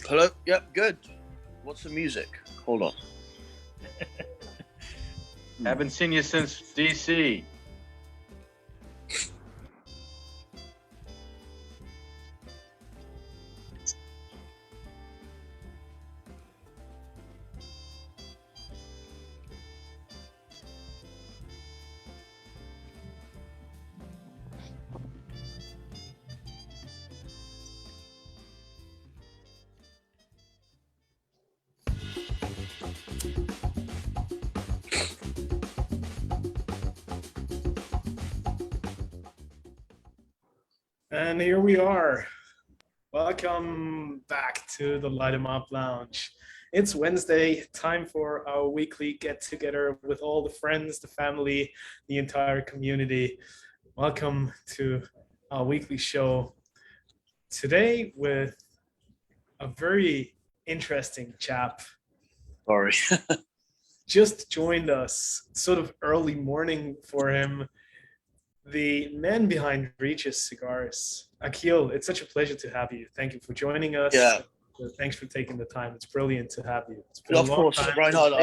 Hello. Yep. Good. What's the music? Hold on. Haven't seen you since DC. And here we are. Welcome back to the Light 'em Up Lounge. It's Wednesday, time for our weekly get together with all the friends, the family, the entire community. Welcome to our weekly show. Today with a very interesting chap. Sorry. Just joined us, sort of early morning for him. The man behind Regis Cigars. Akhil, it's such a pleasure to have you. Thank you for joining us. Yeah. Thanks for taking the time. It's brilliant to have you. It's been Of a long course, time Reinhard.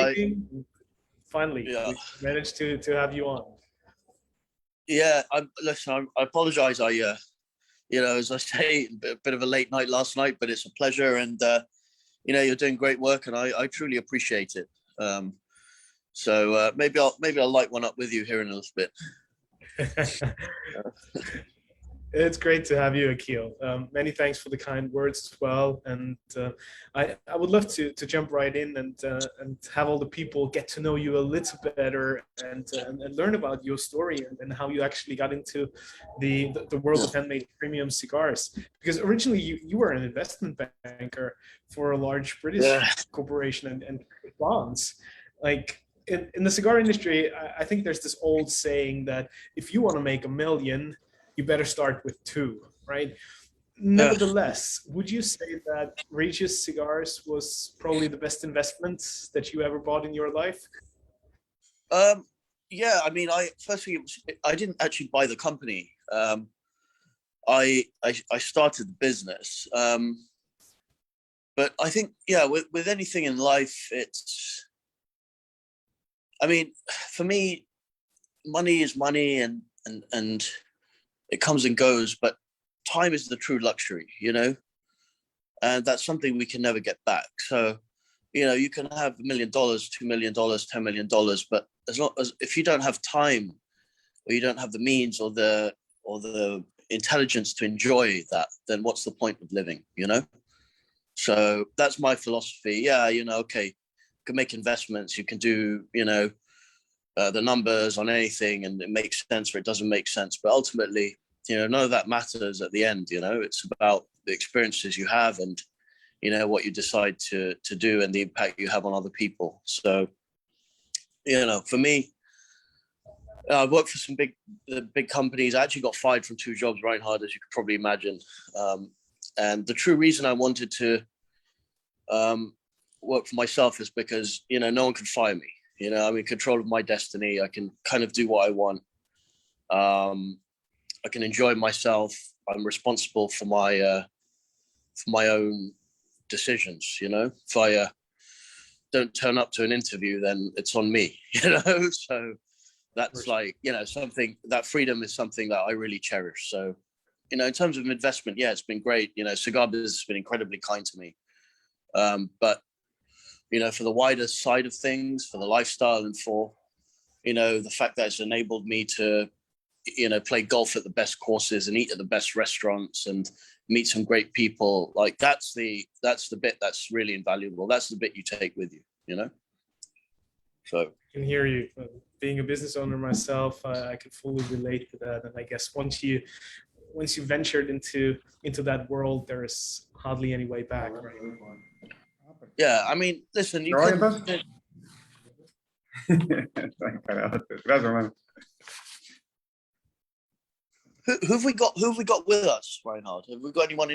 Finally, Yeah. we managed to have you on. Yeah. Listen. I apologize. As I say, a bit of a late night last night, but it's a pleasure, and you're doing great work, and I truly appreciate it. So maybe I'll light one up with you here in a little bit. It's great to have you, Akhil. Many thanks for the kind words as well. And I would love to jump right in and have all the people get to know you a little better and learn about your story and how you actually got into the world of handmade premium cigars. Because originally you were an investment banker for a large British corporation and bonds. Like in the cigar industry, I think there's this old saying that if you want to make $1 million, you better start with 2, right? Nevertheless, would you say that Regis Cigars was probably the best investment that you ever bought in your life? Yeah, I mean, I didn't actually buy the company. I started the business. But I think, with anything in life, for me, money is money, and it comes and goes, but time is the true luxury, and that's something we can never get back. So, you can have $1 million, $2 million, $10 million, but if you don't have time, or you don't have the means or the intelligence to enjoy that, then what's the point of living, So that's my philosophy. Yeah, okay, you can make investments, you can do, the numbers on anything, and it makes sense or it doesn't make sense. But ultimately, none of that matters at the end. It's about the experiences you have and, what you decide to do and the impact you have on other people. So, for me, I worked for some big companies. I actually got fired from 2 jobs, Reinhard, as you could probably imagine. And the true reason I wanted to work for myself is because, no one can fire me. I'm in control of my destiny. I can kind of do what I want. I can enjoy myself. I'm responsible for my own decisions. If I don't turn up to an interview, then it's on me. So that's something, that freedom is something that I really cherish. So, in terms of investment, it's been great. Cigar business has been incredibly kind to me. But for the wider side of things, for the lifestyle, and for, the fact that it's enabled me to, play golf at the best courses and eat at the best restaurants and meet some great people. Like that's the bit that's really invaluable. That's the bit you take with you, So I can hear you. Being a business owner myself, I can fully relate to that. And I guess once you ventured into that world, there is hardly any way back, right? Yeah, I mean, listen, you can... Gracias, hermano. Who have we got with us, Reinhard? Have we got anyone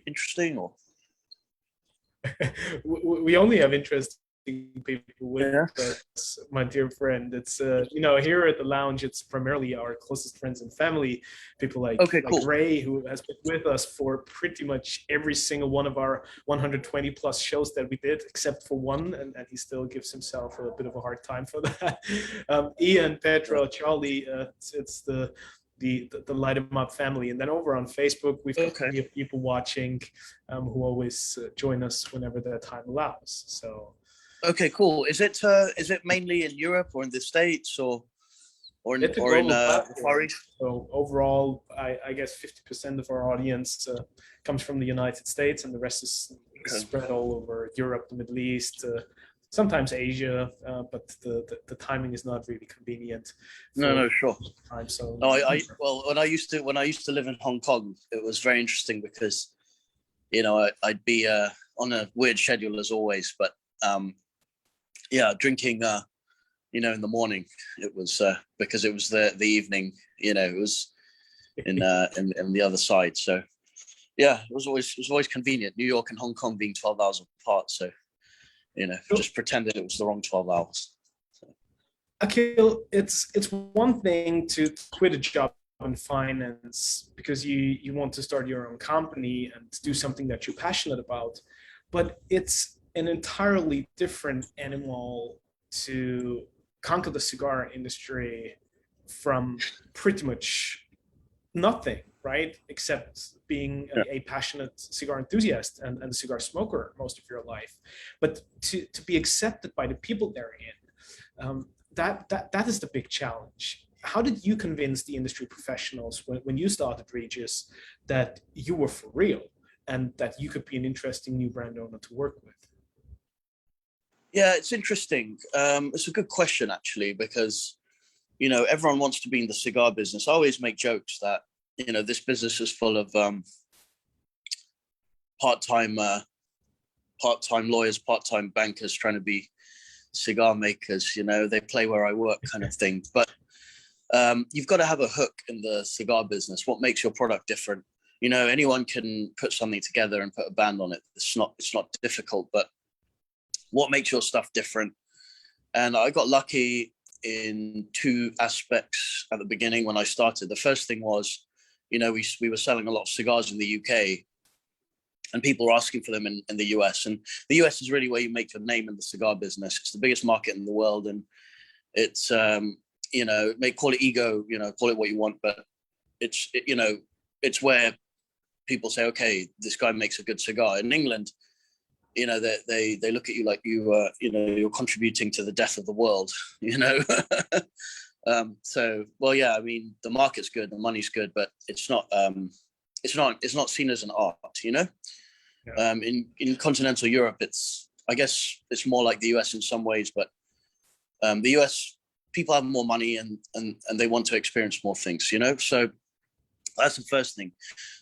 interesting? Or We only have interesting people with Yeah. us, my dear friend. It's here at the lounge, it's primarily our closest friends and family, people Okay, like cool. Ray, who has been with us for pretty much every single one of our 120 plus shows that we did, except for one, and he still gives himself a bit of a hard time for that. Ian, Pedro, Charlie, it's the Light 'em Up family. And then over on Facebook, we've got plenty of people watching who always join us whenever their time allows. So. Okay, cool. Is it mainly in Europe or in the States or in Far East? So overall, I guess 50% of our audience comes from the United States, and the rest is spread all over Europe, the Middle East, sometimes Asia, but the timing is not really convenient. No, sure. Time, so no, well, when I used to live in Hong Kong, it was very interesting because, I'd be on a weird schedule as always, but drinking, in the morning, it was because it was the evening, it was in the other side. So yeah, it was always convenient. New York and Hong Kong being 12 hours apart, so just pretended it was the wrong 12 hours. So. Akhil, it's one thing to quit a job in finance because you want to start your own company and do something that you're passionate about, but it's an entirely different animal to conquer the cigar industry from pretty much nothing, right? Except being a passionate cigar enthusiast and a cigar smoker most of your life. But to be accepted by the people therein, that is the big challenge. How did you convince the industry professionals when you started Regis that you were for real and that you could be an interesting new brand owner to work with? Yeah, it's interesting. It's a good question, actually, because, everyone wants to be in the cigar business. I always make jokes that, this business is full of part-time lawyers, part-time bankers trying to be cigar makers. They play where I work kind of thing. But you've got to have a hook in the cigar business. What makes your product different? Anyone can put something together and put a band on it. It's not difficult, but what makes your stuff different? And I got lucky in two aspects at the beginning when I started. The first thing was, we were selling a lot of cigars in the UK, and people were asking for them in the US. And the US is really where you make your name in the cigar business. It's the biggest market in the world, and it's call it ego, call it what you want, but it's where people say, okay, this guy makes a good cigar. In England, they look at you like you're contributing to the death of the world, So, well, yeah, I mean, the market's good, the money's good, but it's not seen as an art, Yeah. In continental Europe, I guess it's more like the US in some ways, but the US people have more money and they want to experience more things, So that's the first thing.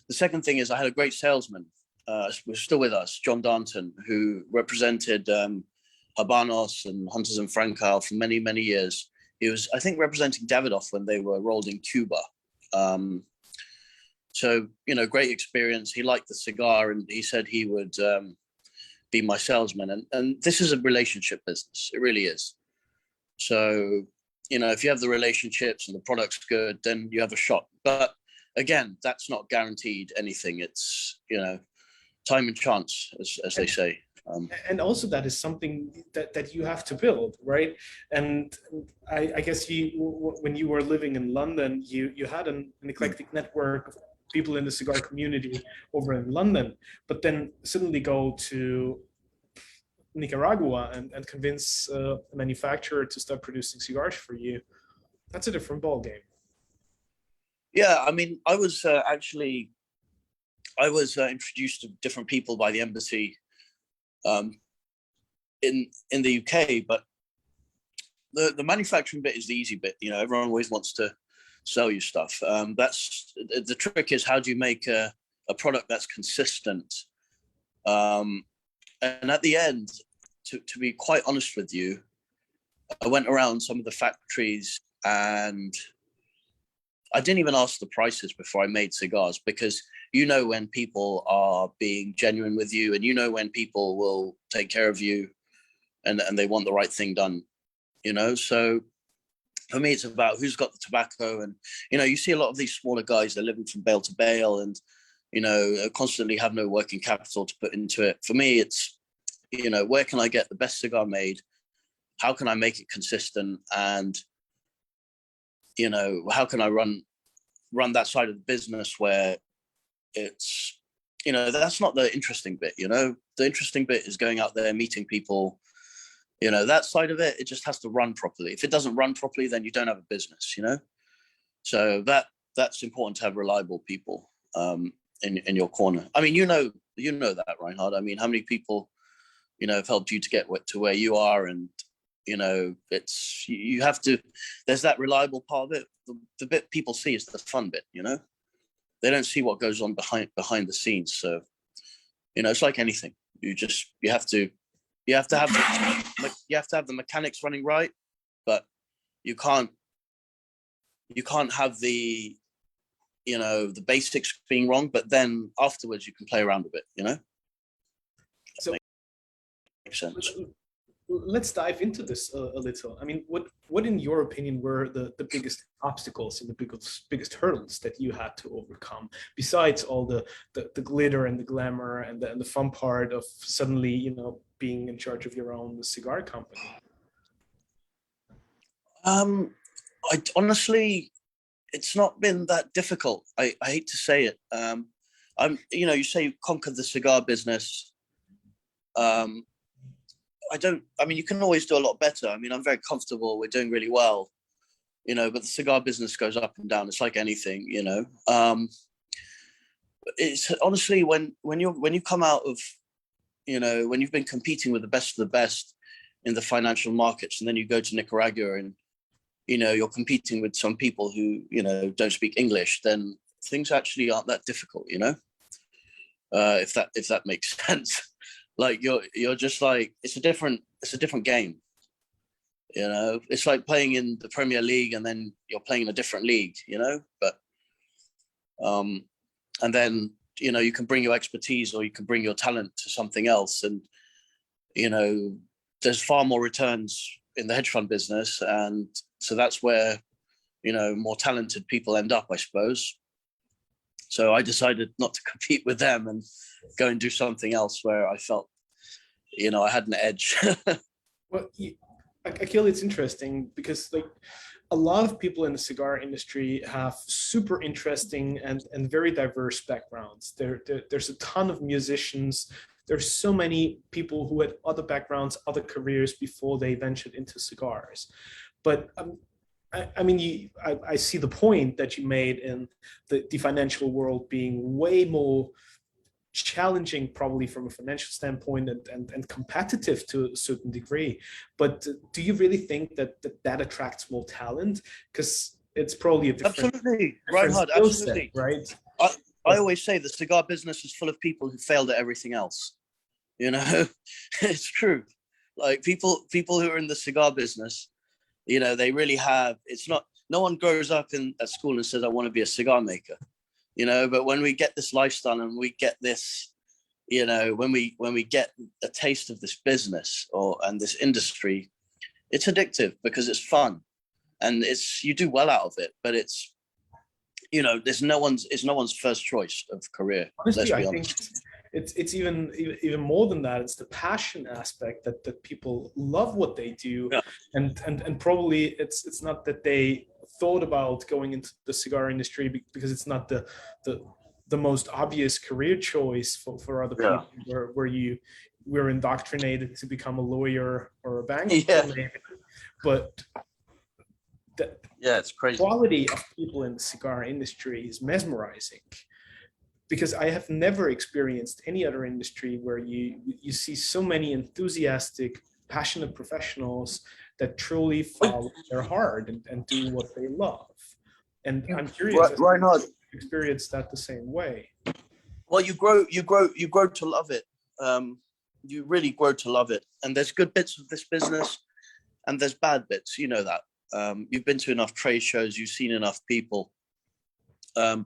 The second thing is I had a great salesman. Was still with us, John Darnton, who represented Habanos and Hunters and Frankel for many, many years. He was, I think, representing Davidoff when they were rolled in Cuba. So, great experience. He liked the cigar, and he said he would be my salesman. And this is a relationship business. It really is. So, if you have the relationships and the product's good, then you have a shot. But again, that's not guaranteed anything. It's, time and chance, as they say. And also that is something that you have to build, right? And I guess when you were living in London, you had an eclectic network of people in the cigar community over in London, but then suddenly go to Nicaragua and convince a manufacturer to start producing cigars for you. That's a different ballgame. Yeah, I mean, I was introduced to different people by the embassy in the UK, but the manufacturing bit is the easy bit. Everyone always wants to sell you stuff. That's the trick, is how do you make a product that's consistent? And at the end, to be quite honest with you, I went around some of the factories and I didn't even ask the prices before I made cigars, because when people are being genuine with you, and when people will take care of you and they want the right thing done, you know. So for me, it's about who's got the tobacco. And, you know, you see a lot of these smaller guys, they're living from bale to bale and, you know, constantly have no working capital to put into it. For me, it's, you know, where can I get the best cigar made? How can I make it consistent? And, you know, how can I run that side of the business where it's, you know, that's not the interesting bit, you know. The interesting bit is going out there, meeting people, you know, that side of it, it just has to run properly. If it doesn't run properly, then you don't have a business, you know. So that's important to have reliable people in your corner. I mean, you know that, Reinhard. I mean, how many people, you know, have helped you to get to where you are? And, you know, it's, you have to, there's that reliable part of it. The bit people see is the fun bit, you know. They don't see what goes on behind the scenes. So, you know, it's like anything. You have to have the mechanics running right, but you can't have the, you know, the basics being wrong. But then afterwards, you can play around a bit, you know. So makes sense. Let's dive into this a little. I mean, what in your opinion were the biggest obstacles and the biggest hurdles that you had to overcome, besides all the glitter and the glamour and the fun part of suddenly, you know, being in charge of your own cigar company? I honestly, it's not been that difficult. I hate to say it. You know, you say you conquered the cigar business. I mean, you can always do a lot better. I mean, I'm very comfortable. We're doing really well, you know, but the cigar business goes up and down. It's like anything, you know. It's honestly, when you come out of, you know, when you've been competing with the best of the best in the financial markets, and then you go to Nicaragua and, you know, you're competing with some people who, you know, don't speak English, then things actually aren't that difficult, you know, if that makes sense. Like you're just like, it's a different game, you know. It's like playing in the Premier League and then you're playing in a different league, you know. But and then, you know, you can bring your expertise or you can bring your talent to something else, and, you know, there's far more returns in the hedge fund business, and so that's where, you know, more talented people end up, I suppose. So I decided not to compete with them and go and do something else where I felt, you know, I had an edge. Well, Akhil, it's interesting because, like, a lot of people in the cigar industry have super interesting and very diverse backgrounds. There's a ton of musicians. There's so many people who had other backgrounds, other careers before they ventured into cigars. But I mean, I see the point that you made in the financial world being way more challenging, probably from a financial standpoint, and competitive to a certain degree. But do you really think that attracts more talent? Because it's probably a different, Absolutely, different Reinhard, skill absolutely. set, right? I always say the cigar business is full of people who failed at everything else. You know, it's true. Like people who are in the cigar business, you know, they really have, it's not, no one grows up at school and says, I want to be a cigar maker, you know. But when we get this lifestyle and we get this, you know, when we get a taste of this business and this industry, it's addictive because it's fun and you do well out of it, but it's, you know, it's no one's first choice of career. Honestly, I think it's even more than that. It's the passion aspect that people love what they do. Yeah. And probably it's not that they thought about going into the cigar industry because it's not the most obvious career choice for other people, where we're indoctrinated to become a lawyer or a banker. Yeah. Maybe. But it's crazy. The quality of people in the cigar industry is mesmerizing, because I have never experienced any other industry where you see so many enthusiastic, passionate professionals that truly follow their heart and do what they love. And I'm curious, Reinhard, experience that the same way. Well, you grow to love it. You really grow to love it. And there's good bits of this business and there's bad bits, you know that. You've been to enough trade shows, you've seen enough people. The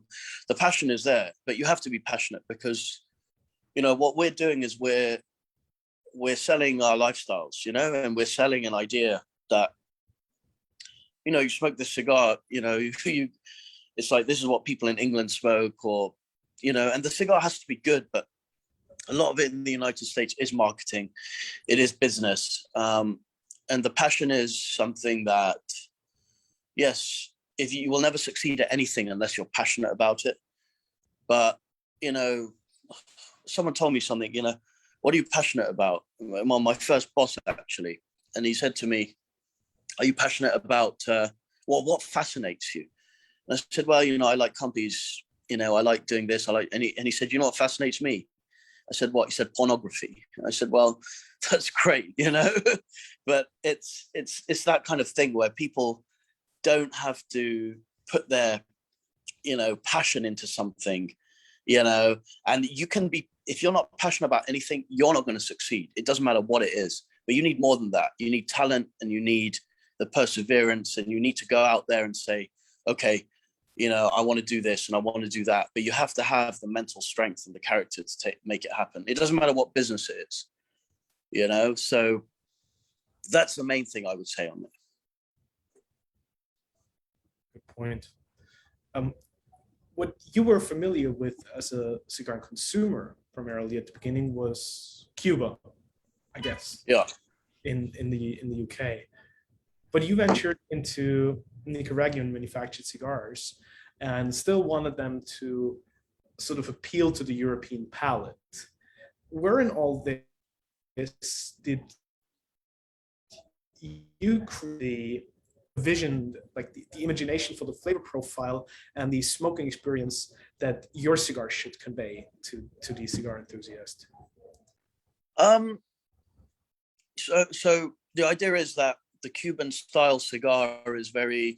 passion is there, but you have to be passionate because, you know, what we're doing is we're we're selling our lifestyles, and we're selling an idea that, you smoke this cigar, it's like, this is what people in England smoke, or, and the cigar has to be good, but a lot of it in the United States is marketing. It is business. And the passion is something that, yes, if you will never succeed at anything unless you're passionate about it. But, someone told me something, what are you passionate about? Well, my first boss, actually. And he said to me, are you passionate about, what fascinates you? And I said, well, I like companies, I like doing this. And he said, you know what fascinates me? I said, what? He said, pornography. And I said, well, that's great, but it's that kind of thing where people don't have to put their, passion into something, and you can be, if you're not passionate about anything, you're not going to succeed. It doesn't matter what it is, but you need more than that. You need talent, and you need the perseverance, and you need to go out there and say, okay, I want to do this and I want to do that, but you have to have the mental strength and the character to make it happen. It doesn't matter what business it is, so that's the main thing I would say on that. Good point. What you were familiar with as a cigar consumer primarily at the beginning was Cuba, I guess. Yeah. In the UK, but you ventured into Nicaraguan manufactured cigars and still wanted them to sort of appeal to the European palate. Where in all this did you create the vision, like the imagination for the flavor profile and the smoking experience that your cigar should convey to the cigar enthusiast? So the idea is that the Cuban style cigar is very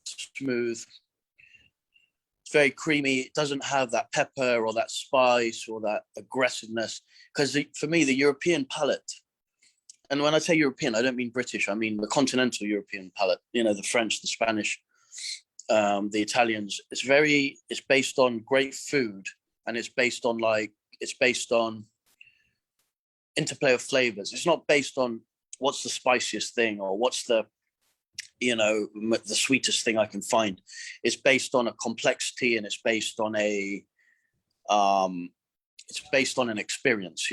smooth. It's very creamy. It doesn't have that pepper or that spice or that aggressiveness. Because for me, the European palate, and when I say European, I don't mean British. I mean the continental European palate. The French, the Spanish, the Italians. It's based on great food, and it's based on interplay of flavors. It's not based on what's the spiciest thing or what's the sweetest thing I can find. It's based on a complexity, and it's based on an experience,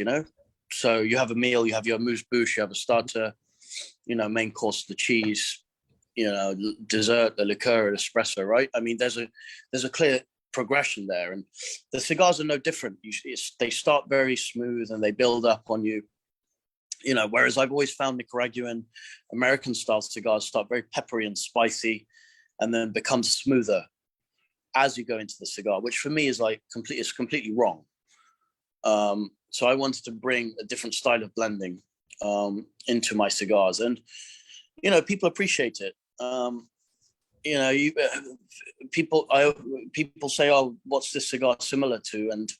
So you have a meal, you have your amuse-bouche, you have a starter, main course, the cheese, dessert, the liqueur, espresso, right? I mean, there's a clear progression there, and the cigars are no different. They start very smooth and they build up on you. Whereas I've always found Nicaraguan American style cigars start very peppery and spicy and then become smoother as you go into the cigar, which for me is completely wrong. So I wanted to bring a different style of blending into my cigars, and people appreciate it. People say, oh, what's this cigar similar to? And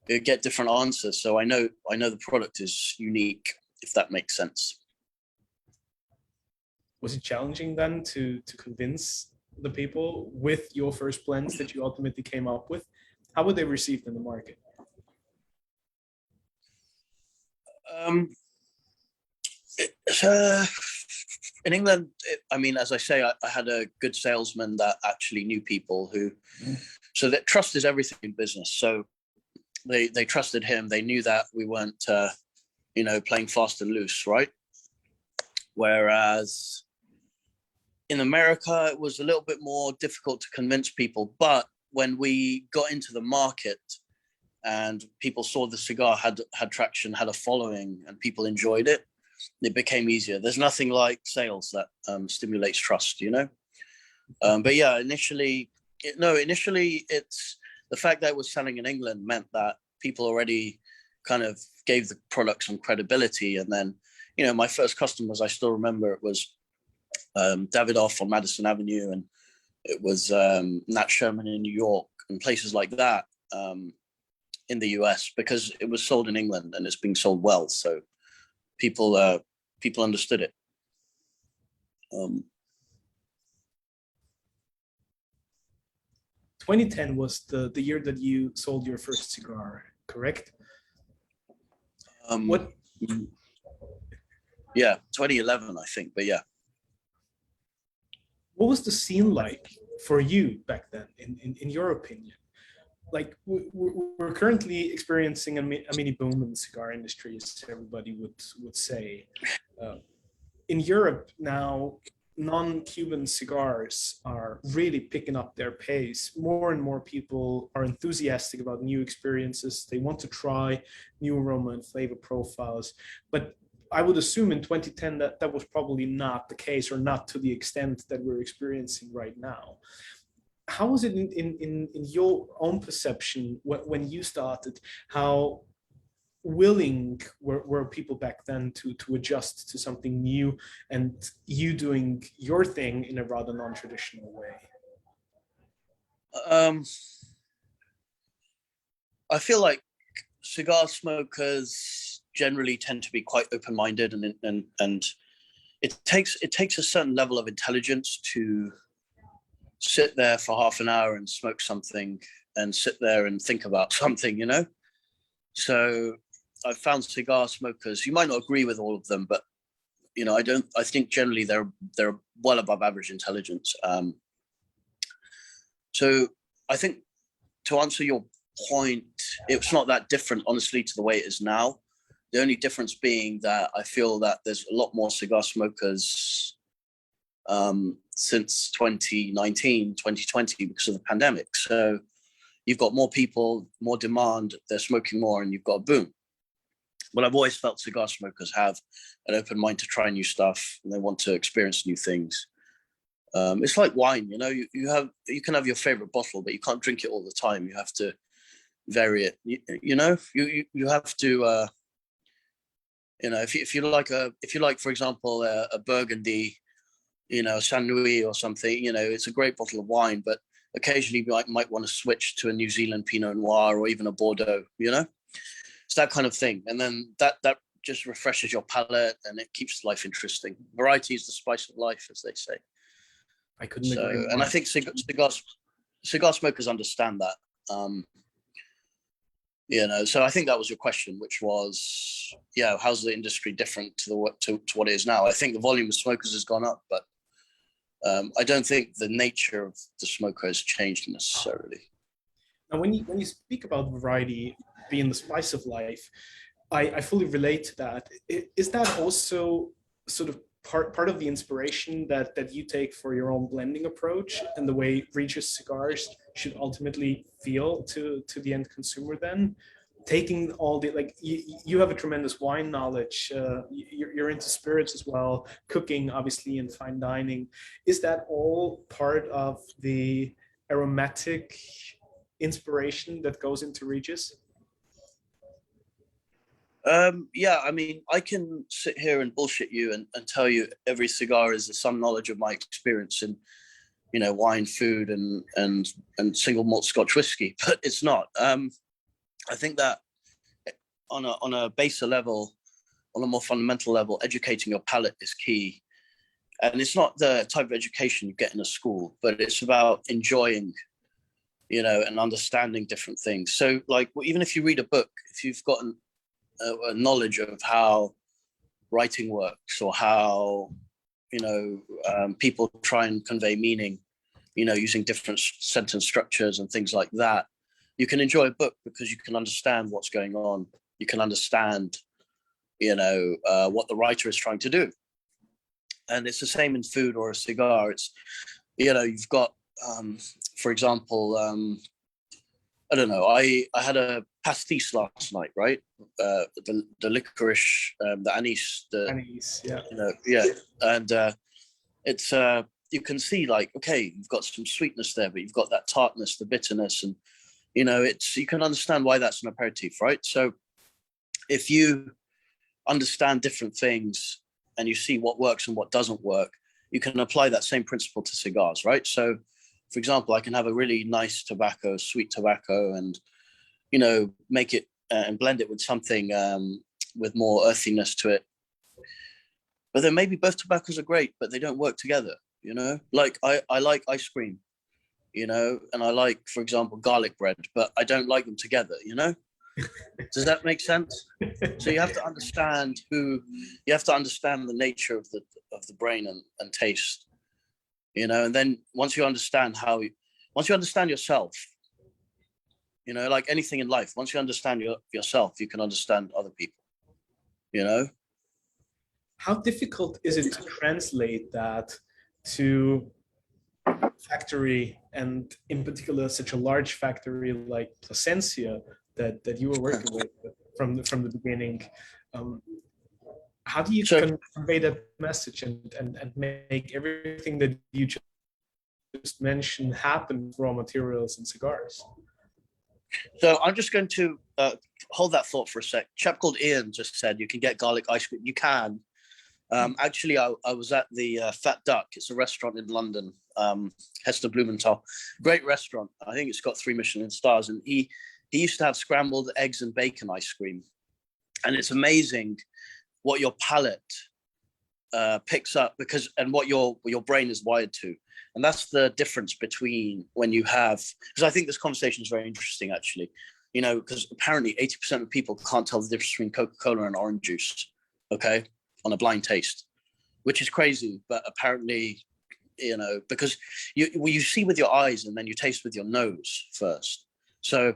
you get different answers. So I know the product is unique, if that makes sense. Was it challenging then to convince the people with your first blends that you ultimately came up with? How were they received in the market? In England, as I say, I had a good salesman that actually knew people so that trust is everything in business. So they trusted him. They knew that we weren't, playing fast and loose, right? Whereas in America, it was a little bit more difficult to convince people. But when we got into the market and people saw the cigar had traction, had a following, and people enjoyed it, it became easier. There's nothing like sales that stimulates trust, But yeah, initially it's the fact that it was selling in England meant that people already kind of gave the product some credibility. And then, my first customers, I still remember, it was Davidoff on Madison Avenue, and it was Nat Sherman in New York, and places like that in the US, because it was sold in England and it's being sold well. So people understood it. 2010 was the year that you sold your first cigar, correct? Mm. Yeah, 2011, I think. But yeah. What was the scene like for you back then, in your opinion? Like we're currently experiencing a mini boom in the cigar industry, as everybody would say. Uh, in Europe now, non-Cuban cigars are really picking up their pace. More and more people are enthusiastic about new experiences. They want to try new aroma and flavor profiles. But I would assume in 2010 that was probably not the case, or not to the extent that we're experiencing right now. How was it in your own perception when you started? How willing were people back then to adjust to something new, and you doing your thing in a rather non-traditional way? I feel like cigar smokers generally tend to be quite open-minded, and it takes a certain level of intelligence to sit there for half an hour and smoke something and sit there and think about something, you know? So I've found cigar smokers, you might not agree with all of them, but you know, I think generally they're well above average intelligence. So I think, to answer your point, it's not that different, honestly, to the way it is now. The only difference being that I feel that there's a lot more cigar smokers since 2019, 2020, because of the pandemic. So you've got more people, more demand, they're smoking more, and you've got a boom. But I've always felt cigar smokers have an open mind to try new stuff, and they want to experience new things. It's like wine, you know, you can have your favorite bottle, but you can't drink it all the time. You have to vary it. You know, you have to, you know, if you like, for example, a Burgundy, you know, Saint Louis or something, you know, it's a great bottle of wine, but occasionally you might want to switch to a New Zealand Pinot Noir or even a Bordeaux, you know? It's that kind of thing. And then that just refreshes your palate, and it keeps life interesting. Variety is the spice of life, as they say. I couldn't agree more. And I think cigar smokers understand that. You know, so I think that was your question, which was, yeah, how's the industry different to what it is now? I think the volume of smokers has gone up, but I don't think the nature of the smoker has changed necessarily. Now, when you speak about variety being the spice of life, I fully relate to that. Is that also sort of part of the inspiration that you take for your own blending approach, and the way Regis Cigars should ultimately feel to the end consumer? Then taking all the, like, you have a tremendous wine knowledge, you're into spirits as well, cooking obviously, and fine dining. Is that all part of the aromatic inspiration that goes into Regis? Yeah, I mean, I can sit here and bullshit you and tell you every cigar is some knowledge of my experience in, you know, wine, food, and single malt Scotch whiskey, but it's not. I think that on a baser level, on a more fundamental level, educating your palate is key. And it's not the type of education you get in a school, but it's about enjoying, you know, and understanding different things. So, like, even if you read a book, if you've got a knowledge of how writing works, or how, you know, people try and convey meaning, you know, using different sentence structures and things like that, you can enjoy a book because you can understand what's going on. You can understand, you know, what the writer is trying to do. And it's the same in food or a cigar. It's, you know, you've got, for example, I don't know, I had a pastis last night, right? The licorice, the anise, Anise, yeah. you know, yeah. And it's, you can see, like, okay, you've got some sweetness there, but you've got that tartness, the bitterness, and, you know, you can understand why that's an aperitif, right? So if you understand different things and you see what works and what doesn't work, you can apply that same principle to cigars, right? So, for example, I can have a really nice tobacco, sweet tobacco, and, you know, make it and blend it with something with more earthiness to it. But then maybe both tobaccos are great, but they don't work together, you know? Like, I like ice cream, you know, and I like, for example, garlic bread, but I don't like them together, you know? Does that make sense? So you have to understand the nature of the brain and taste, and then once you understand yourself, like anything in life, once you understand yourself, you can understand other people. How difficult is it to translate that to factory, and in particular such a large factory like Plasencia that you were working with from the beginning? How do you convey that message and make everything that you just mentioned happen with raw materials and cigars? So I'm just going to hold that thought for a sec. A chap called Ian just said you can get garlic ice cream. You can. Actually, I was at the Fat Duck. It's a restaurant in London, Hester Blumenthal. Great restaurant. I think it's got 3 Michelin stars. And he used to have scrambled eggs and bacon ice cream. And it's amazing what your palate picks up and what your brain is wired to. And that's the difference between when you have, because I think this conversation is very interesting, actually, because apparently 80% of people can't tell the difference between Coca-Cola and orange juice, okay, on a blind taste, which is crazy. But apparently, because you see with your eyes and then you taste with your nose first. So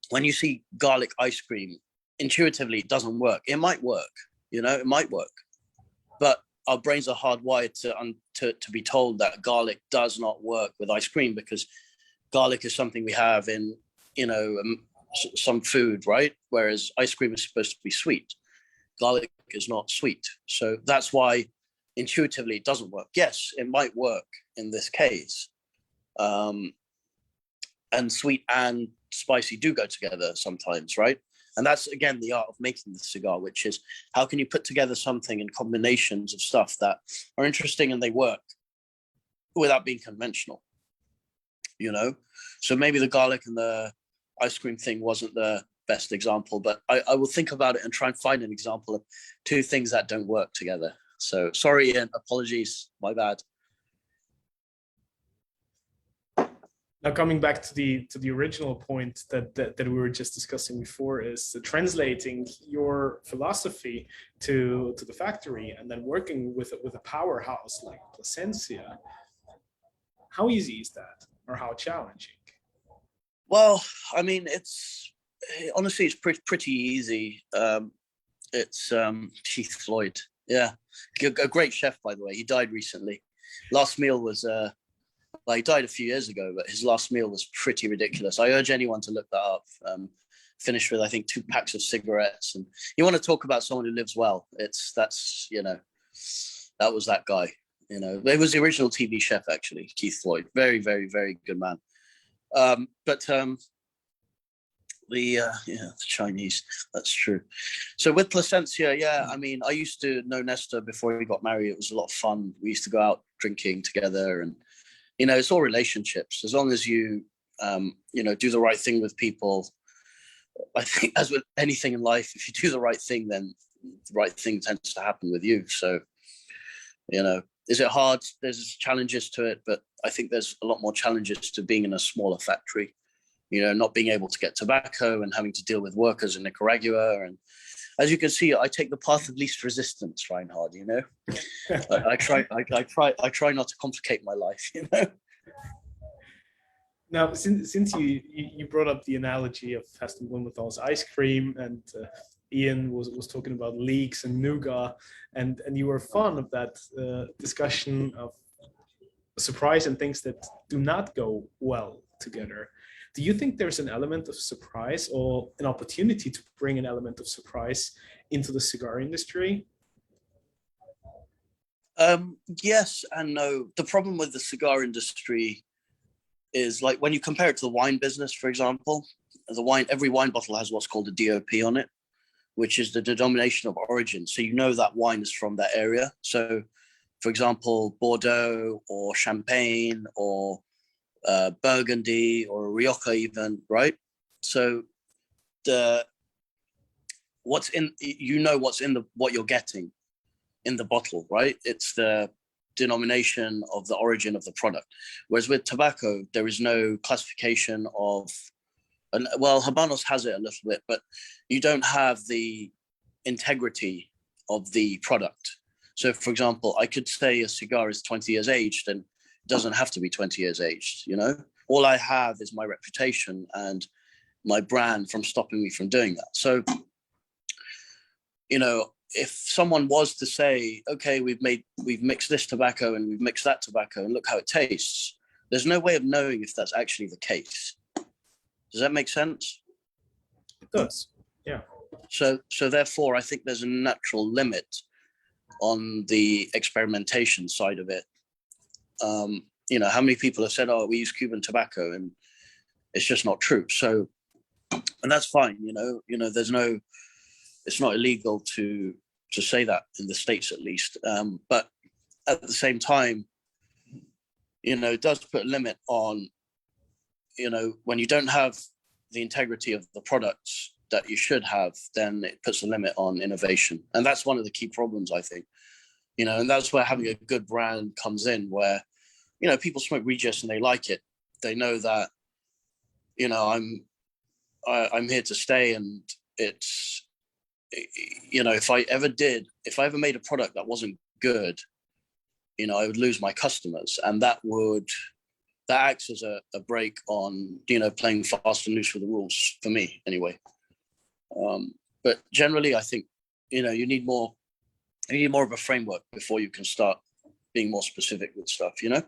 when you see garlic ice cream, intuitively, it doesn't work. It might work, it might work. But our brains are hardwired to be told that garlic does not work with ice cream, because garlic is something we have in, some food, right? Whereas ice cream is supposed to be sweet. Garlic is not sweet. So that's why intuitively it doesn't work. Yes, it might work in this case. And sweet and spicy do go together sometimes, right? And that's, again, the art of making the cigar, which is how can you put together something in combinations of stuff that are interesting and they work without being conventional, So maybe the garlic and the ice cream thing wasn't the best example, but I will think about it and try and find an example of 2 things that don't work together. So sorry, Ian, apologies, my bad. Now, coming back to the original point that we were just discussing before, is translating your philosophy to the factory and then working with a powerhouse like Plasencia. How easy is that, or how challenging? Well, I mean, honestly, it's pretty easy. It's Keith Floyd. Yeah, a great chef, by the way. He died recently. Last meal was he died a few years ago, but his last meal was pretty ridiculous. I urge anyone to look that up. Finished with, I think, 2 packs of cigarettes. And you want to talk about someone who lives well. That was that guy. It was the original TV chef, actually, Keith Floyd. Very, very, very good man. The Chinese, that's true. So with Plasencia, I mean, I used to know Nestor before he got married. It was a lot of fun. We used to go out drinking together, and it's all relationships. As long as you do the right thing with people, I think, as with anything in life, if you do the right thing, then the right thing tends to happen with you. So is it hard? There's challenges to it, but I think there's a lot more challenges to being in a smaller factory, not being able to get tobacco and having to deal with workers in Nicaragua. And as you can see, I take the path of least resistance, Reinhard, I try not to complicate my life, Now, since you brought up the analogy of Hester Blumenthal's ice cream, and Ian was talking about leeks and nougat, and you were fond of that discussion of surprise and things that do not go well together. Do you think there's an element of surprise, or an opportunity to bring an element of surprise into the cigar industry? Yes and no. The problem with the cigar industry is, like, when you compare it to the wine business, for example, every wine bottle has what's called a DOP on it, which is the denomination of origin. So that wine is from that area. So, for example, Bordeaux or Champagne or Burgundy or Rioja even, right? So what's in what you're getting in the bottle, right? It's the denomination of the origin of the product. Whereas with tobacco, there is no classification of And well, Habanos has it a little bit, but you don't have the integrity of the product. So, for example, I could say a cigar is 20 years aged, and it doesn't have to be 20 years aged. You know, all I have is my reputation and my brand from stopping me from doing that. So, you know, if someone was to say, okay, we've mixed this tobacco and we've mixed that tobacco and look how it tastes, there's no way of knowing if that's actually the case. Does that make sense? It does. Yeah. So therefore, I think there's a natural limit on the experimentation side of it. You know, how many people have said, oh, we use Cuban tobacco, and it's just not true. So, and that's fine. You know, there's no, it's not illegal to say that in the States, at least. But at the same time, you know, it does put a limit on, you know, when you don't have the integrity of the products that you should have, then it puts a limit on innovation. And that's one of the key problems, I think. You know, and that's where having a good brand comes in, where, you know, people smoke Regis and they like it. They know that, you know, I'm here to stay, and it's, you know, if I ever made a product that wasn't good, you know, I would lose my customers, and that acts as a break on, you know, playing fast and loose with the rules, for me anyway. But generally, I think, you know, you need more of a framework before you can start being more specific with stuff, you know?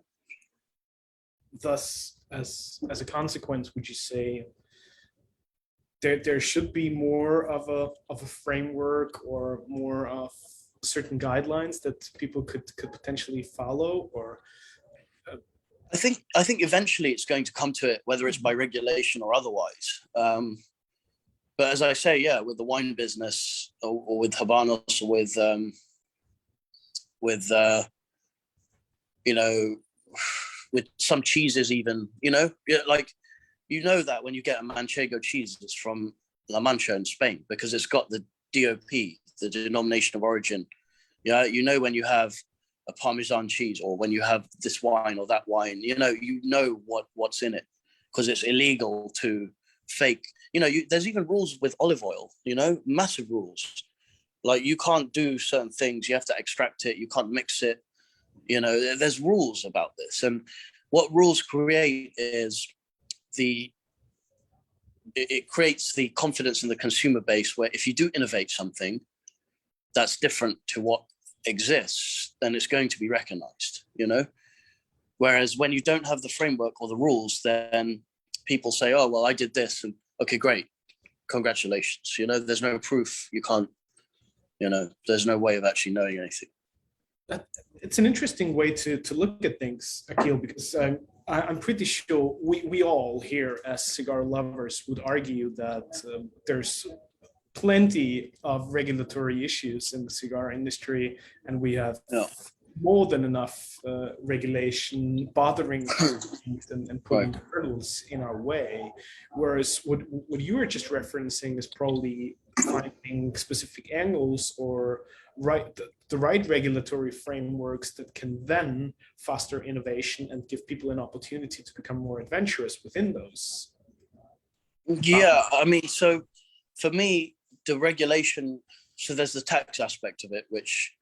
Thus, as a consequence, would you say there should be more of a framework, or more of certain guidelines that people could potentially follow? Or I think eventually it's going to come to it, whether it's by regulation or otherwise. But as I say, yeah, with the wine business, or with Habanos, or with you know, with some cheeses even, you know, like, you know, that when you get a Manchego cheese, it's from La Mancha in Spain, because it's got the DOP, the denomination of origin. Yeah, you know, when you have a Parmesan cheese, or when you have this wine or that wine, you know what's in it, because it's illegal to fake. You know, there's even rules with olive oil, you know, massive rules. Like, you can't do certain things, you have to extract it, you can't mix it. You know, there's rules about this. And what rules create is it creates the confidence in the consumer base, where if you do innovate something that's different to what exists, then it's going to be recognized, you know? Whereas when you don't have the framework or the rules, then people say, oh, well, I did this, and okay, great, congratulations. You know, there's no proof. You can't, you know, there's no way of actually knowing anything. It's an interesting way to look at things, Akhil, because I'm pretty sure we all here as cigar lovers would argue that there's plenty of regulatory issues in the cigar industry, and we have more than enough regulation bothering us and putting hurdles in our way. Whereas what you were just referencing is probably finding specific angles, or the right regulatory frameworks that can then foster innovation and give people an opportunity to become more adventurous within those. Yeah, I mean, so for me, the regulation, so there's the tax aspect of it, which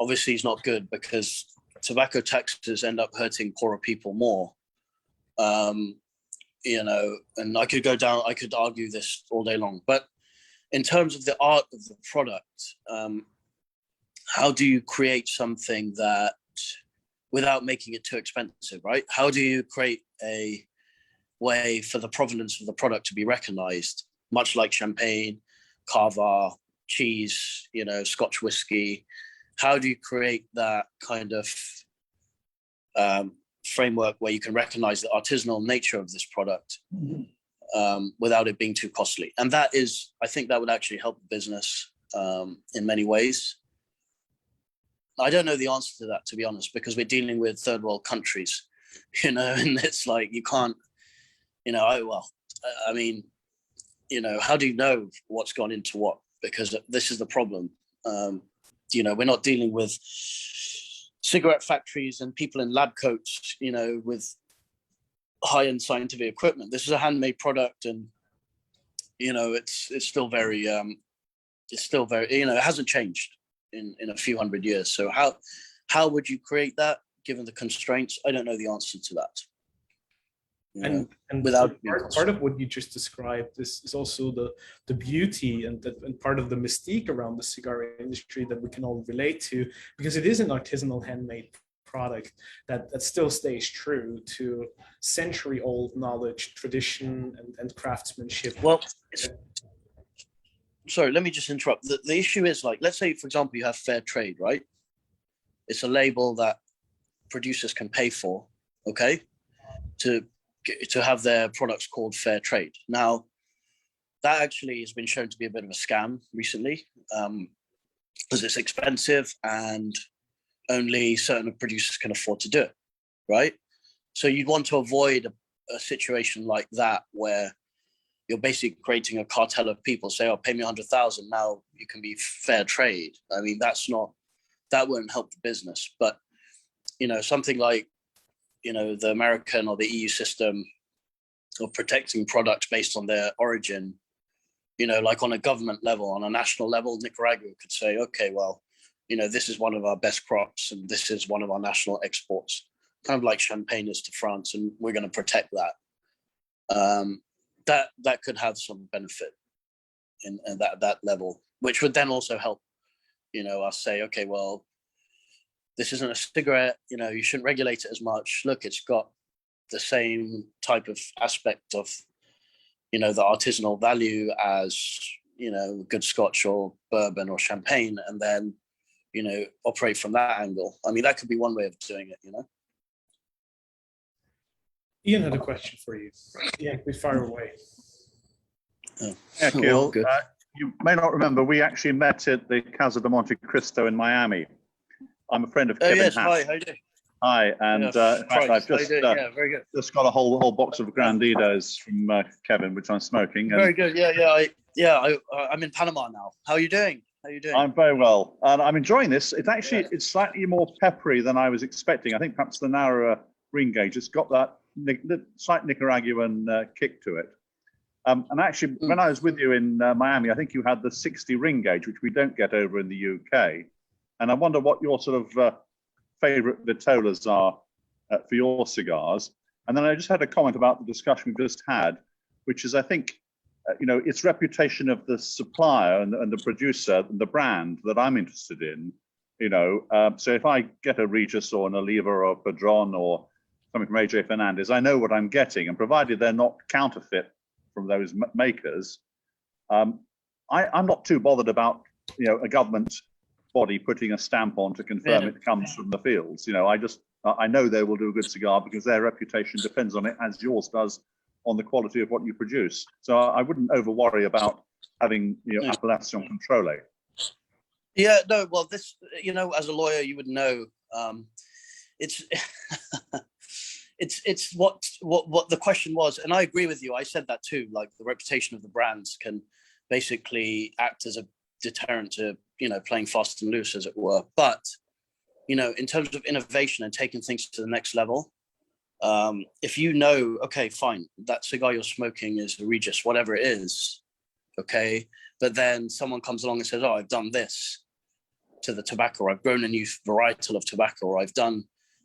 obviously is not good, because tobacco taxes end up hurting poorer people more. You know, and I could argue this all day long, but in terms of the art of the product, how do you create something that, without making it too expensive, right? How do you create a way for the provenance of the product to be recognized, much like champagne, cava, cheese, you know, Scotch whiskey? How do you create that kind of framework where you can recognize the artisanal nature of this product without it being too costly? And that is, I think that would actually help the business in many ways. I don't know the answer to that, to be honest, because we're dealing with third world countries, you know, and it's like, you can't, you know, I mean, you know, how do you know what's gone into what? Because this is the problem. You know, we're not dealing with cigarette factories and people in lab coats, you know, with high-end scientific equipment. This is a handmade product, and it's still very it hasn't changed in a few hundred years. So how would you create that given the constraints? I don't know the answer to that. And without part of what you just described is also the beauty and part of the mystique around the cigar industry that we can all relate to, because it is an artisanal handmade product that still stays true to century-old knowledge, tradition, and craftsmanship. Well, sorry, let me just interrupt. The issue is, like, let's say, for example, you have fair trade, right? It's a label that producers can pay for, okay, to have their products called fair trade. Now, that actually has been shown to be a bit of a scam recently, because it's expensive and only certain producers can afford to do it, right? So you'd want to avoid a situation like that where you're basically creating a cartel of people say, oh, pay me 100,000, now you can be fair trade. I mean, that wouldn't help the business. But, something like, the American or the EU system of protecting products based on their origin, like on a government level, on a national level, Nicaragua could say, okay, well, this is one of our best crops and this is one of our national exports, kind of like champagne is to France, and we're going to protect that. That could have some benefit in that level, which would then also help, us say, okay, well, this isn't a cigarette, you shouldn't regulate it as much. Look, it's got the same type of aspect of, the artisanal value as, good scotch or bourbon or champagne, and then, operate from that angle. I mean, that could be one way of doing it, Ian had a question for you. Yeah, please fire away. Oh. Akhil, Good. you may not remember, we actually met at the Casa de Monte Cristo in Miami. I'm a friend of Kevin Yes, Hatt. hi, how you doing? Hi, and in fact, I've very good. just got a whole box of Granditos from Kevin, which I'm smoking. And Very good. I'm in Panama now. How are you doing? I'm very well, and I'm enjoying this. It's slightly more peppery than I was expecting. I think perhaps the narrower ring gauge, it's got that slight Nicaraguan kick to it. And actually, when I was with you in Miami, I think you had the 60 ring gauge, which we don't get over in the UK. And I wonder what your sort of favorite vitolas are for your cigars. And then I just had a comment about the discussion we just had, which is, I think, its reputation of the supplier and the producer and the brand that I'm interested in. So if I get a Regis or an Oliva or a Padron or something from AJ Fernandez, I know what I'm getting, and provided they're not counterfeit from those makers, I'm not too bothered about a government body putting a stamp on to confirm it comes from the fields. I know they will do a good cigar because their reputation depends on it, as yours does on the quality of what you produce. So I wouldn't over worry about having Appellation Controle. Yeah, no, well, this, as a lawyer, you would know, it's it's what the question was, and I agree with you. I said that too. Like, the reputation of the brands can basically act as a deterrent to playing fast and loose, as it were. But in terms of innovation and taking things to the next level, if okay, fine, that cigar you're smoking is a Regis, whatever it is, okay, but then someone comes along and says, oh, I've done this to the tobacco, or I've grown a new varietal of tobacco, or I've done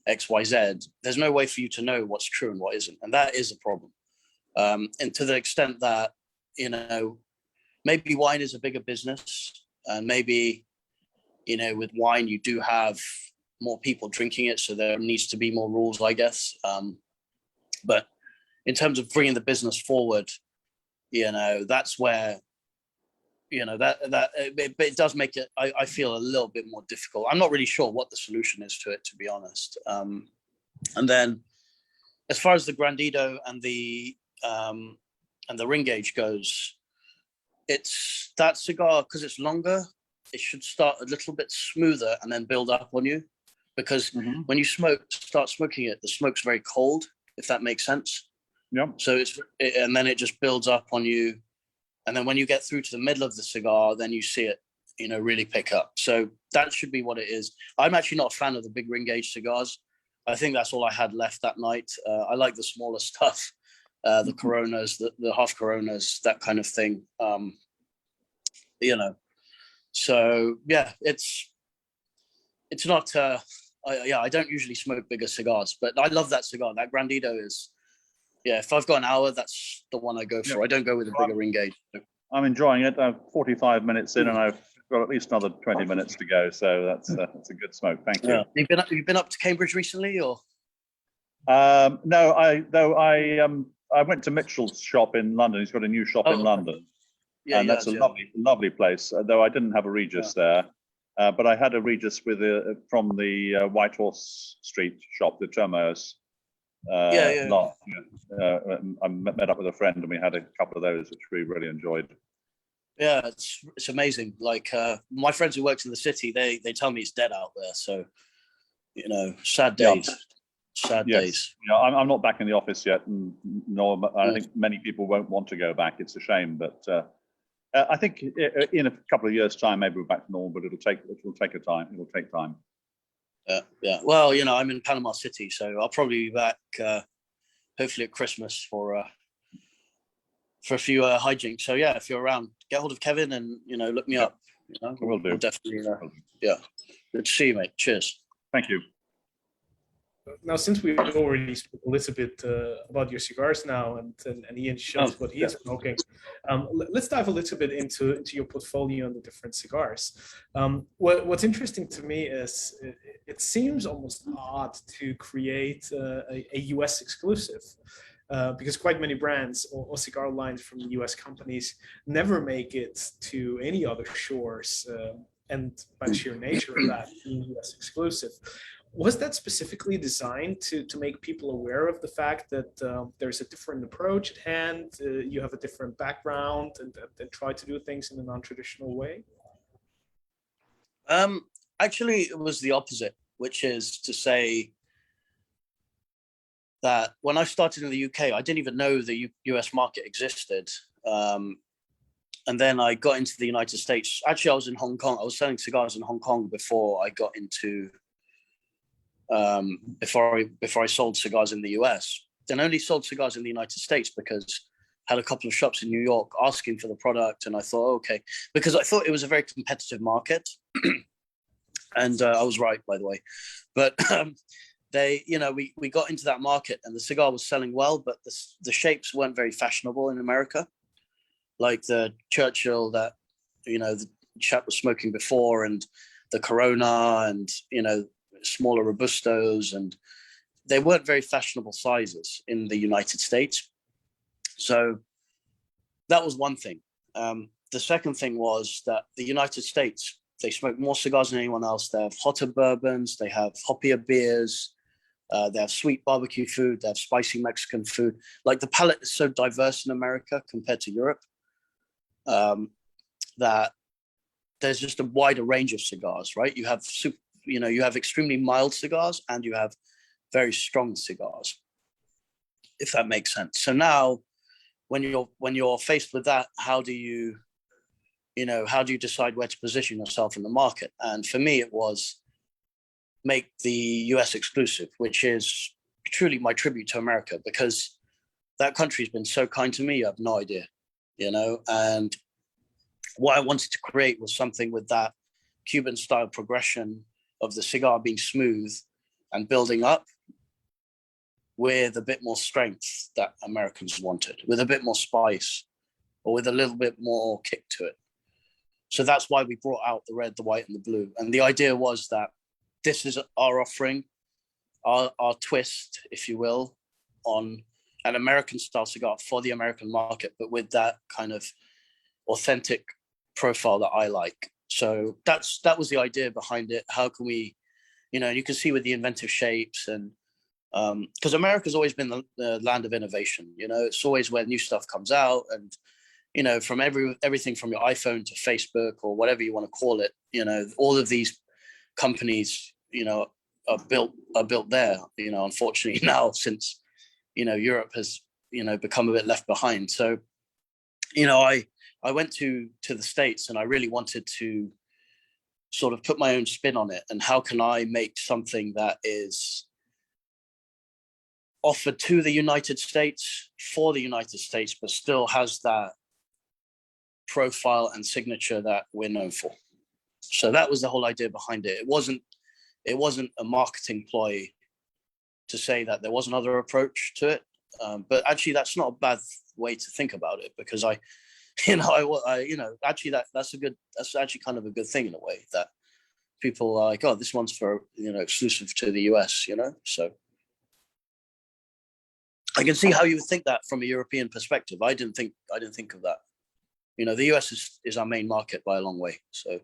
XYZ, there's no way for you to know what's true and what isn't. And that is a problem. And to the extent that, maybe wine is a bigger business, and maybe, with wine, you do have more people drinking it, so there needs to be more rules, I guess. But in terms of bringing the business forward, that's where, it does make it, I feel, a little bit more difficult. I'm not really sure what the solution is to it, to be honest. And then, as far as the Grandito and the ring gauge goes, it's that cigar, because it's longer, it should start a little bit smoother and then build up on you, because when you start smoking it, the smoke's very cold, if that makes sense. Yeah. So and then it just builds up on you, and then when you get through to the middle of the cigar, then you see it, really pick up. So that should be what it is. I'm actually not a fan of the big ring gauge cigars. I think that's all I had left that night. I like the smaller stuff. the Coronas, the half Coronas, that kind of thing. So yeah, it's not. I don't usually smoke bigger cigars, but I love that cigar. That Grandito is, if I've got an hour, that's the one I go for. I don't go with a bigger ring gauge. I'm enjoying it. I'm 45 minutes in, and I've got at least another 20 minutes to go. So that's a good smoke. Thank you. Yeah. You've been up to Cambridge recently, or? No, I went to Mitchell's shop in London. He's got a new shop in London, and that's a lovely place. Though I didn't have a Regis there, but I had a Regis from the Whitehorse Street shop, the Termos. I met up with a friend, and we had a couple of those, which we really enjoyed. Yeah, it's amazing. Like my friends who works in the city, they tell me it's dead out there. So, sad days. Yeah. Sad days. Yeah, I'm not back in the office yet, and I think many people won't want to go back. It's a shame, but I think in a couple of years' time, maybe we're back to normal. But it'll take time. It'll take time. Yeah. Well, I'm in Panama City, so I'll probably be back hopefully at Christmas for a few hijinks. So yeah, if you're around, get hold of Kevin and look me up. We'll do. We'll definitely. Yeah. Good to see you, mate. Cheers. Thank you. Now, since we already spoke a little bit about your cigars now, and Ian showed what he is smoking, let's dive a little bit into your portfolio and the different cigars. What's interesting to me is it seems almost odd to create a US exclusive, because quite many brands or cigar lines from US companies never make it to any other shores, and by the sheer nature of that, being US exclusive. Was that specifically designed to make people aware of the fact that there's a different approach at hand, you have a different background, and try to do things in a non-traditional way? Actually, it was the opposite, which is to say that when I started in the UK, I didn't even know the US market existed. And then I got into the United States. Actually, I was in Hong Kong. I was selling cigars in Hong Kong before I got into before I sold cigars in the US. Then I only sold cigars in the United States because I had a couple of shops in New York asking for the product, and I thought, okay, because I thought it was a very competitive market, and I was right, by the way. But we got into that market, and the cigar was selling well, but the shapes weren't very fashionable in America, like the Churchill that the chap was smoking before, and the Corona, and smaller Robustos, and they weren't very fashionable sizes in the United States. So that was one thing. The second thing was that the United States, they smoke more cigars than anyone else. They have hotter bourbons, they have hoppier beers, they have sweet barbecue food, they have spicy Mexican food. Like, the palate is so diverse in America compared to Europe, that there's just a wider range of cigars, right? You have you have extremely mild cigars, and you have very strong cigars, if that makes sense. So now, when you're faced with that, how do you decide where to position yourself in the market? And for me, it was make the US exclusive, which is truly my tribute to America, because that country's been so kind to me, you have no idea, And what I wanted to create was something with that Cuban style progression of the cigar being smooth and building up, with a bit more strength that Americans wanted, with a bit more spice, or with a little bit more kick to it. So that's why we brought out the red, the white, and the blue. And the idea was that this is our offering, our twist, if you will, on an American style cigar for the American market, but with that kind of authentic profile that I like. So that was the idea behind it. How can we, you can see with the inventive shapes, and because America's always been the land of innovation. It's always where new stuff comes out, and from everything from your iPhone to Facebook or whatever you want to call it, all of these companies, are built there. Unfortunately now, since Europe has become a bit left behind. So I went to the States, and I really wanted to sort of put my own spin on it. And how can I make something that is offered to the United States for the United States, but still has that profile and signature that we're known for. So that was the whole idea behind it. It wasn't a marketing ploy to say that there was another approach to it. But actually, that's not a bad way to think about it, because actually that's actually kind of a good thing in a way, that people are like, oh, this one's for, exclusive to the US, so I can see how you would think that from a European perspective. I didn't think of that. The US is our main market by a long way. So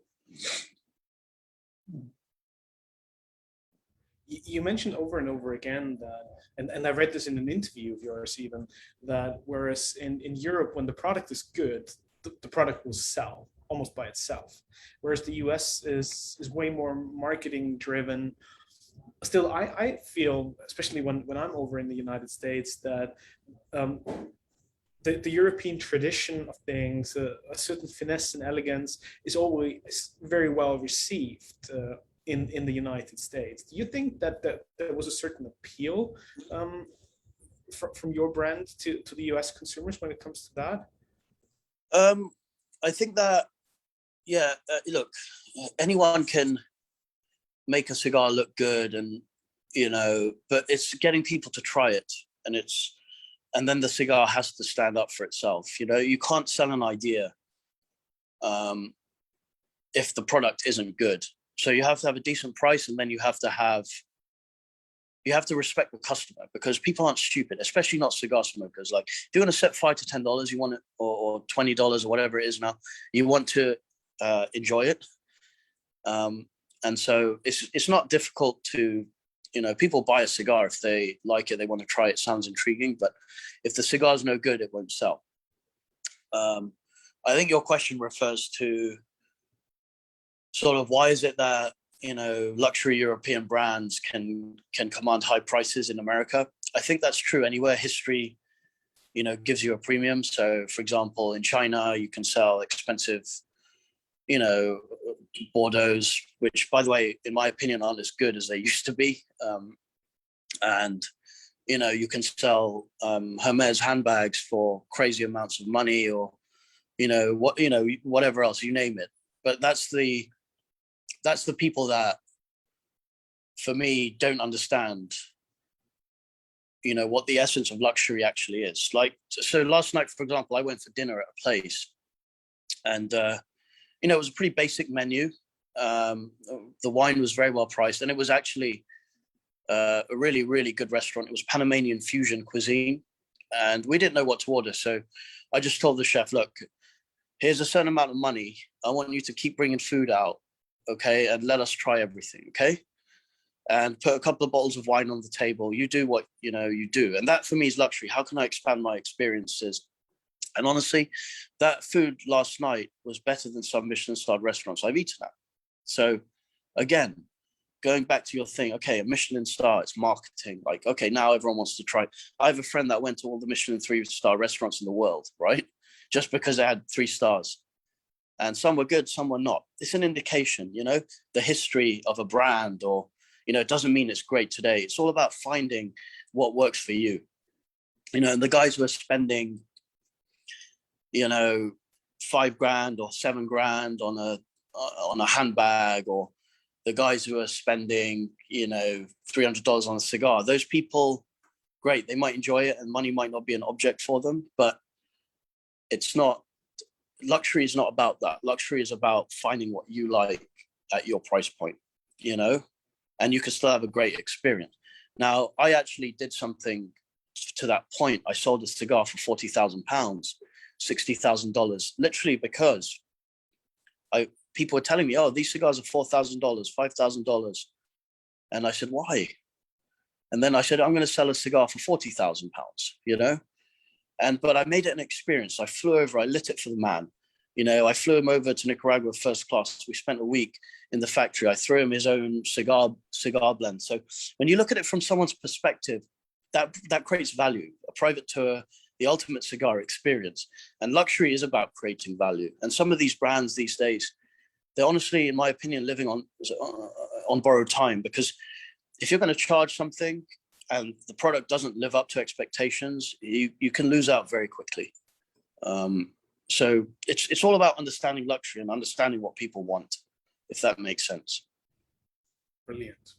you mentioned over and over again that, and I read this in an interview of yours even, that whereas in Europe, when the product is good, the product will sell almost by itself. Whereas the US is way more marketing driven. Still, I feel, especially when I'm over in the United States, that the European tradition of things, a certain finesse and elegance, is always very well received in the United States. Do you think that there was a certain appeal from your brand to the US consumers when it comes to that? I think that, yeah, look, anyone can make a cigar look good, and but it's getting people to try it, and then the cigar has to stand up for itself. You can't sell an idea if the product isn't good. So you have to have a decent price, and then you have to respect the customer, because people aren't stupid, especially not cigar smokers. Like, if you want to set $5 to $10, you want it, or $20 or whatever it is now, you want to enjoy it. And so it's not difficult to, people buy a cigar if they like it, they want to try it, sounds intriguing, but if the cigar's no good, it won't sell. I think your question refers to sort of why is it that, luxury European brands can command high prices in America. I think that's true anywhere. History, gives you a premium. So, for example, in China, you can sell expensive, Bordeaux's, which, by the way, in my opinion, aren't as good as they used to be. And, you can sell Hermes handbags for crazy amounts of money, or, whatever else, you name it. But that's the people that, for me, don't understand, what the essence of luxury actually is. Like, so last night, for example, I went for dinner at a place, and, it was a pretty basic menu. The wine was very well priced, and it was actually a really, really good restaurant. It was Panamanian fusion cuisine, and we didn't know what to order. So I just told the chef, look, here's a certain amount of money. I want you to keep bringing food out, okay? And let us try everything, okay? And put a couple of bottles of wine on the table. You do what, you do. And that, for me, is luxury. How can I expand my experiences? And honestly, that food last night was better than some Michelin-starred restaurants I've eaten at. So again, going back to your thing, okay, a Michelin star, it's marketing. Like, okay, now everyone wants to try. I have a friend that went to all the Michelin 3-star restaurants in the world, right? Just because they had 3 stars. And some were good, some were not. It's an indication, the history of a brand, or, it doesn't mean it's great today. It's all about finding what works for you. And the guys who are spending, $5,000 or $7,000 on a handbag, or the guys who are spending, $300 on a cigar, those people, great, they might enjoy it, and money might not be an object for them, but it's not, luxury is not about that. Luxury is about finding what you like at your price point, and you can still have a great experience. Now, I actually did something to that point. I sold a cigar for £40,000, $60,000, literally because people were telling me, oh, these cigars are $4,000, $5,000. And I said, why? And then I said, I'm going to sell a cigar for £40,000, but I made it an experience. I flew over, I lit it for the man. I flew him over to Nicaragua first class. We spent a week in the factory. I threw him his own cigar blend. So when you look at it from someone's perspective, that creates value. A private tour, the ultimate cigar experience. And luxury is about creating value. And some of these brands these days, they're honestly, in my opinion, living on borrowed time, because if you're going to charge something and the product doesn't live up to expectations, you can lose out very quickly. So it's all about understanding luxury and understanding what people want, if that makes sense. Brilliant.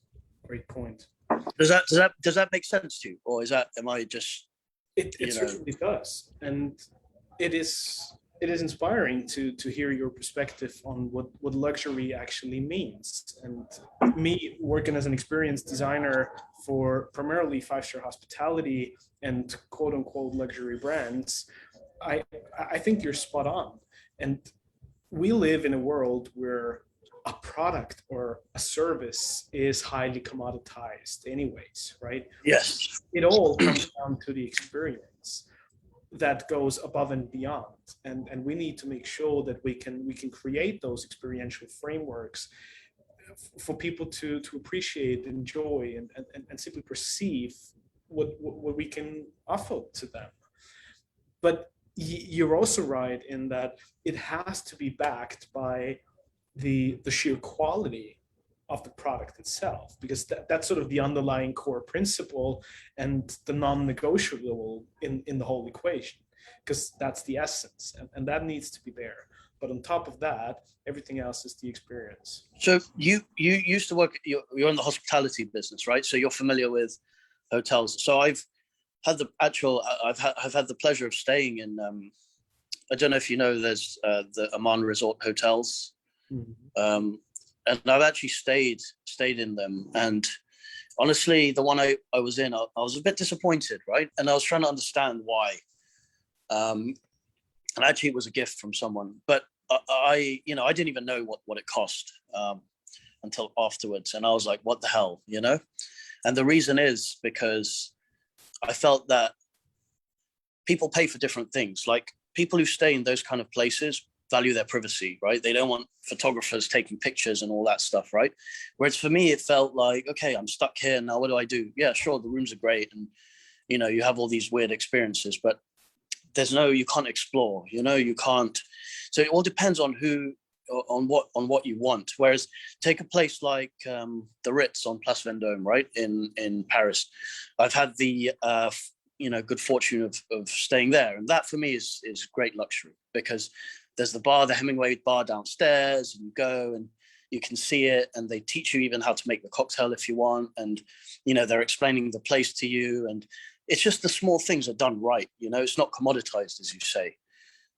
Great point. Does that make sense to you, or am I just? It certainly does, and it is inspiring to hear your perspective on what luxury actually means. And me working as an experienced designer for primarily 5-star hospitality and quote unquote luxury brands, I think you're spot on. And we live in a world where a product or a service is highly commoditized anyways, right? Yes. It all comes down to the experience that goes above and beyond. And we need to make sure that we can create those experiential frameworks for people to appreciate, enjoy, and simply perceive what we can offer to them. But you're also right in that it has to be backed by the sheer quality of the product itself, because that's sort of the underlying core principle and the non-negotiable in the whole equation, because that's the essence, and that needs to be there. But on top of that, everything else is the experience. So you used to work, you're in the hospitality business, right? So you're familiar with hotels. So I've had the pleasure of staying in, I don't know if you know, there's the Amman Resort hotels. Mm-hmm. And I've actually stayed in them. And honestly, the one I was in, I was a bit disappointed, right? And I was trying to understand why. And actually, it was a gift from someone. But I didn't even know what it cost until afterwards. And I was like, what the hell, you know? And the reason is because I felt that people pay for different things. Like people who stay in those kind of places value their privacy, right? They don't want photographers taking pictures and all that stuff, right? Whereas for me, it felt like, okay, I'm stuck here now. What do I do? Yeah, sure, the rooms are great, and you have all these weird experiences, but you can't explore. You can't. So it all depends on what you want. Whereas take a place like the Ritz on Place Vendôme, right in Paris. I've had the good fortune of staying there, and that for me is great luxury, because there's the Hemingway bar downstairs, and you go and you can see it, and they teach you even how to make the cocktail if you want, and they're explaining the place to you, and it's just the small things are done right. It's not commoditized, as you say,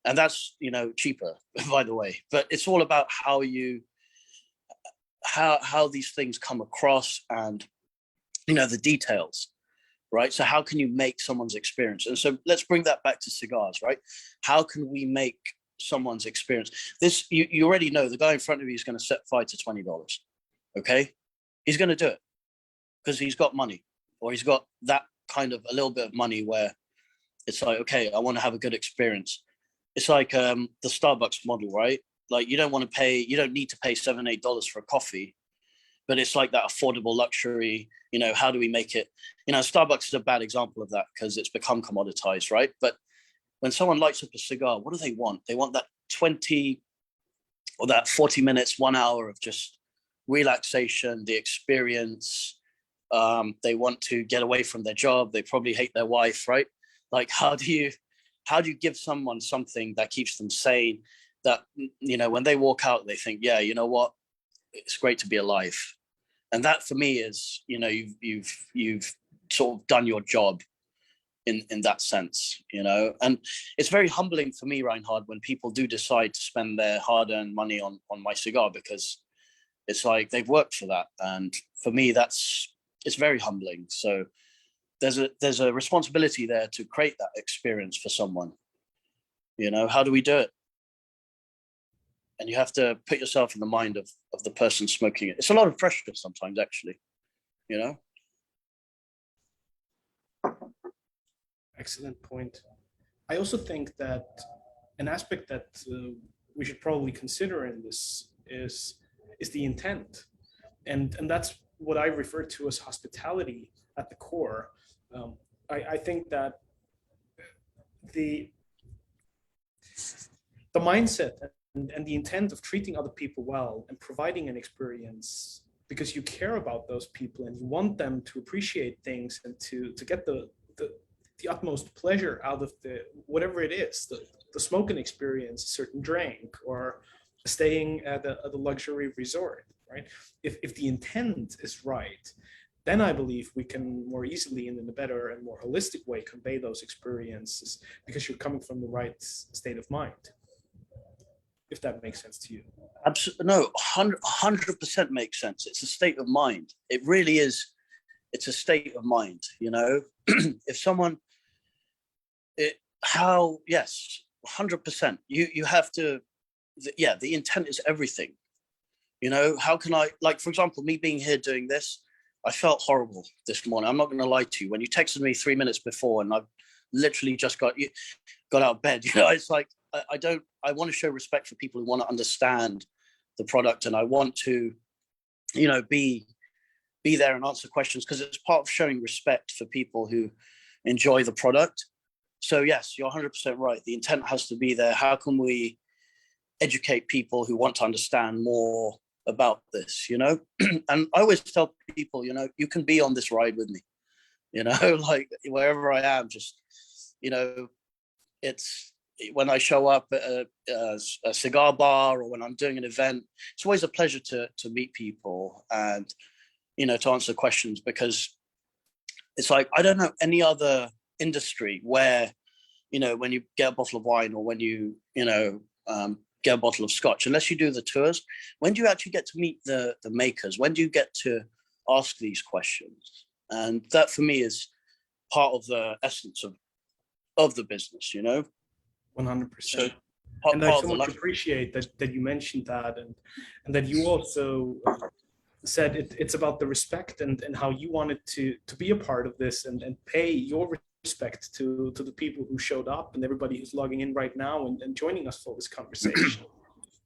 and that's cheaper, by the way. But it's all about how these things come across, and the details, right? So how can you make someone's experience? And so let's bring that back to cigars, right? How can we make someone's experience? This, you already know the guy in front of you is going to set fire to $20. Okay, he's going to do it because he's got money, or he's got that kind of a little bit of money where it's like, okay, I want to have a good experience. It's like the Starbucks model, right? Like you don't need to pay $7-8 for a coffee, but it's like that affordable luxury. How do we make it? Starbucks is a bad example of that because it's become commoditized, right? But when someone lights up a cigar, what do they want? They want that 20 or that 40 minutes, 1 hour of just relaxation, the experience. They want to get away from their job. They probably hate their wife, right? Like, how do you give someone something that keeps them sane, that, when they walk out, they think, yeah, you know what? It's great to be alive. And that for me is, you've sort of done your job in that sense, and it's very humbling for me, Reinhard, when people do decide to spend their hard-earned money on my cigar, because it's like they've worked for that. And for me, it's very humbling. So there's a responsibility there to create that experience for someone. How do we do it? And you have to put yourself in the mind of the person smoking it. It's a lot of pressure sometimes, actually, Excellent point. I also think that an aspect that we should probably consider in this is the intent, and that's what I refer to as hospitality at the core. I think that the mindset and the intent of treating other people well and providing an experience because you care about those people and you want them to appreciate things and to get the utmost pleasure out of the whatever it is, the smoking experience, a certain drink, or staying at a luxury resort, right? If the intent is right, then I believe we can more easily and in a better and more holistic way convey those experiences, because you're coming from the right state of mind, if that makes sense to you. Absolutely. No, 100% makes sense. It's a state of mind. It really is. It's a state of mind, you know. If someone, yes, 100%. You have to, the intent is everything. You know, how can I, like, for example, me being here doing this, I felt horrible this morning. I'm not going to lie to you. When you texted me 3 minutes before and I've literally just got out of bed, you know, it's like, I want to show respect for people who want to understand the product, and I want to, you know, be there and answer questions, because it's part of showing respect for people who enjoy the product. So yes, you're 100% right. The intent has to be there. How can we educate people who want to understand more about this, you know? And I always tell people, you know, you can be on this ride with me, you know, like wherever I am, just, you know, it's when I show up at a cigar bar or when I'm doing an event, it's always a pleasure to meet people and, you know, to answer questions, because it's like, I don't know any other industry where, you know, when you get a bottle of wine or when you know, get a bottle of scotch, unless you do the tours, when do you actually get to meet the makers? When do you get to ask these questions? And that for me is part of the essence of the business, you know? 100%. So, and I so much appreciate that you mentioned that, and that you also said it's about the respect and how you wanted to be a part of this and pay your respect to the people who showed up and everybody who's logging in right now and joining us for this conversation.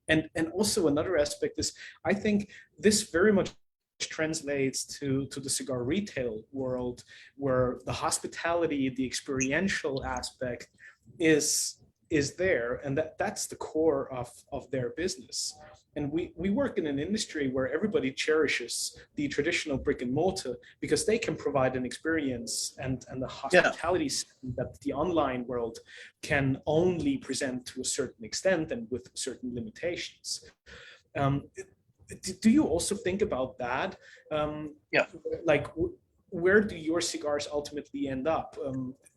And also another aspect is, I think this very much translates to the cigar retail world, where the hospitality, the experiential aspect is there, and that's the core of their business. And we work in an industry where everybody cherishes the traditional brick and mortar, because they can provide an experience and the hospitality that the online world can only present to a certain extent and with certain limitations. Do you also think about that? Like, where do your cigars ultimately end up?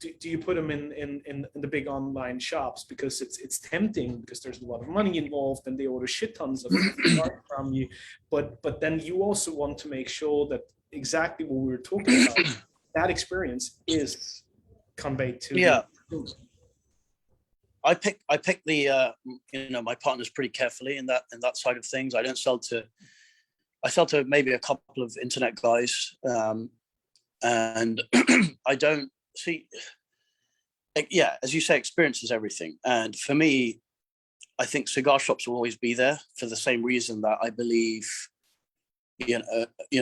Do you put them in the big online shops because it's tempting, because there's a lot of money involved and they order shit tons of cigars from you, but then you also want to make sure that exactly what we were talking about, that experience is conveyed to the I pick the you know, my partners pretty carefully in that side of things. I sell to maybe a couple of internet guys, and I don't see, as you say, experience is everything. And for me, I think cigar shops will always be there for the same reason that I believe, you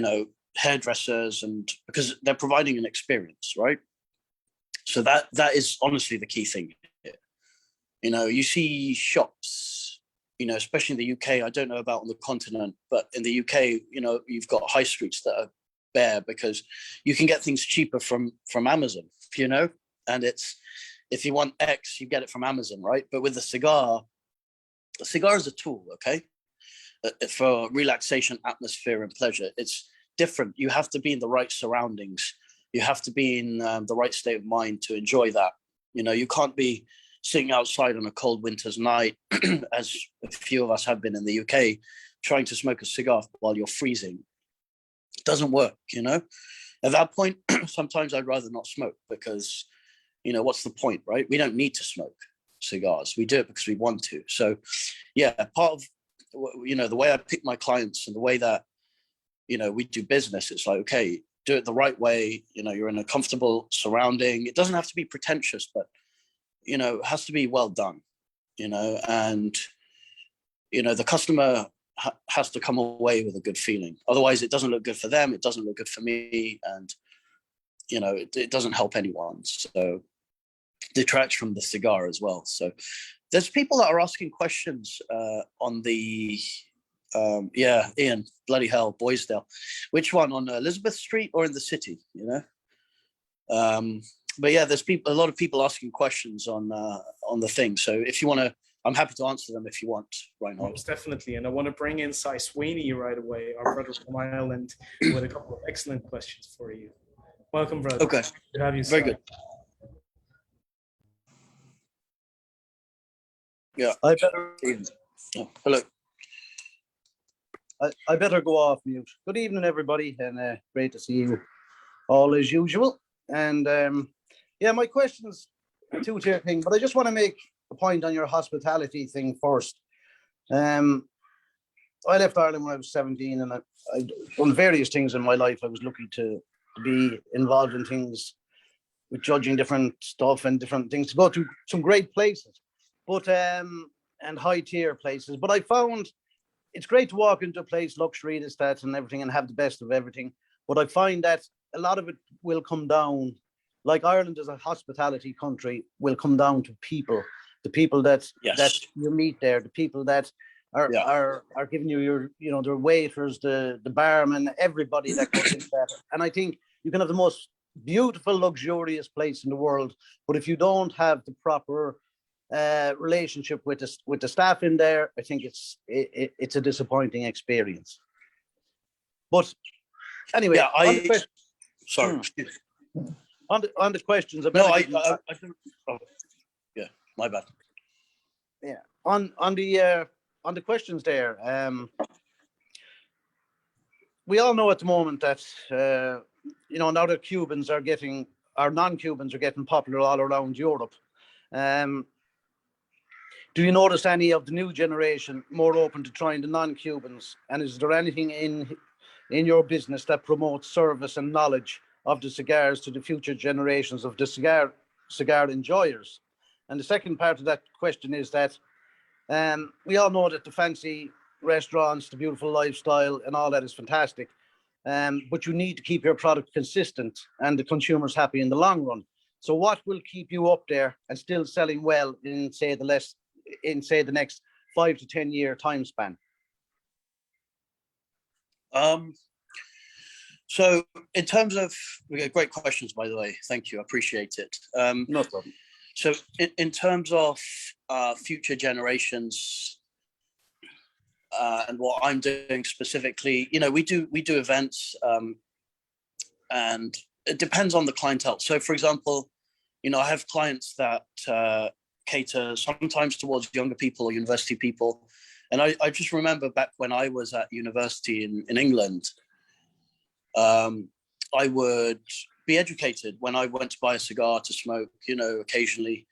know, hairdressers, and because they're providing an experience, right? So that is honestly the key thing here. You know, you see shops, you know, especially in the UK, I don't know about on the continent, but in the UK, you know, you've got high streets that are bare because you can get things cheaper from Amazon, you know, and it's, if you want X, you get it from Amazon, right? But with a cigar is a tool, okay, for relaxation, atmosphere, and pleasure. It's different. You have to be in the right surroundings. You have to be in the right state of mind to enjoy that. You know, you can't be sitting outside on a cold winter's night, as a few of us have been in the UK, trying to smoke a cigar while you're freezing. It doesn't work, you know. At that point, sometimes I'd rather not smoke, because, you know, what's the point, right? We don't need to smoke cigars. We do it because we want to. So, yeah, part of, you know, the way I pick my clients and the way that, you know, we do business, it's like, okay, do it the right way. You know, you're in a comfortable surrounding. It doesn't have to be pretentious, but, you know, it has to be well done, you know, and, you know, the customer has to come away with a good feeling. Otherwise, it doesn't look good for them. It doesn't look good for me. And, you know, it doesn't help anyone. So it detracts from the cigar as well. So there's people that are asking questions on the Yeah, Ian, bloody hell, Boysdale. Which one, on Elizabeth Street or in the city? You know. But yeah, there's a lot of people asking questions on the thing. So if you want to, I'm happy to answer them if you want, Reinhard. Most definitely. And I want to bring in Cy Sweeney right away, our brother from Ireland, with a couple of excellent questions for you. Welcome, brother. Okay. Good to have you, Very Cy. good. Yeah. I better, Oh, hello. I better go off mute. Good evening, everybody, and great to see you all as usual. And yeah, my question's a two-tier thing, but I just want to make a point on your hospitality thing first. I left Ireland when I was 17, and I done various things in my life. I was lucky to be involved in things with judging different stuff and different things, to go to some great places, but and high-tier places. But I found it's great to walk into a place, luxury, this, that, and everything, and have the best of everything. But I find that a lot of it will come down, like Ireland as a hospitality country, will come down to people, the people that you meet there, the people that are giving you your, you know, their waiters, the barman, everybody that goes into that. And I think you can have the most beautiful, luxurious place in the world, but if you don't have the proper relationship with the staff in there, I think it's a disappointing experience. But anyway, yeah, sorry. On the questions. Yeah, my bad. Yeah, on the questions there. We all know at the moment that you know, now that Cubans are getting, or non-Cubans are getting popular all around Europe. Do you notice any of the new generation more open to trying the non-Cubans? And is there anything in your business that promotes service and knowledge of the cigars to the future generations of the cigar enjoyers? And the second part of that question is that we all know that the fancy restaurants, the beautiful lifestyle and all that is fantastic, but you need to keep your product consistent and the consumers happy in the long run. So what will keep you up there and still selling well in, say, the next 5 to 10 year time span? So in terms of, we get great questions, by the way. Thank you. I appreciate it. No problem. So in terms of future generations and what I'm doing specifically, you know, we do events and it depends on the clientele. So for example, you know, I have clients that cater sometimes towards younger people or university people. And I just remember back when I was at university in England, I would be educated when I went to buy a cigar to smoke, you know, occasionally,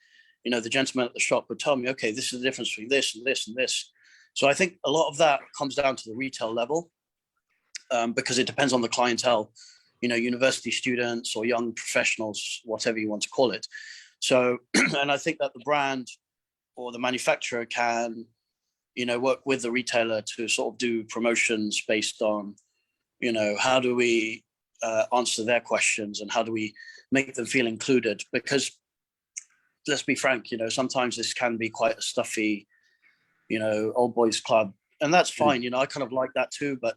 you know, the gentleman at the shop would tell me, okay, this is the difference between this and this and this. So I think a lot of that comes down to the retail level because it depends on the clientele, you know, university students or young professionals, whatever you want to call it. So, and I think that the brand or the manufacturer can, you know, work with the retailer to sort of do promotions based on, you know, how do we answer their questions and how do we make them feel included? Because let's be frank, you know, sometimes this can be quite a stuffy, you know, old boys club, and that's fine. You know, I kind of like that too, but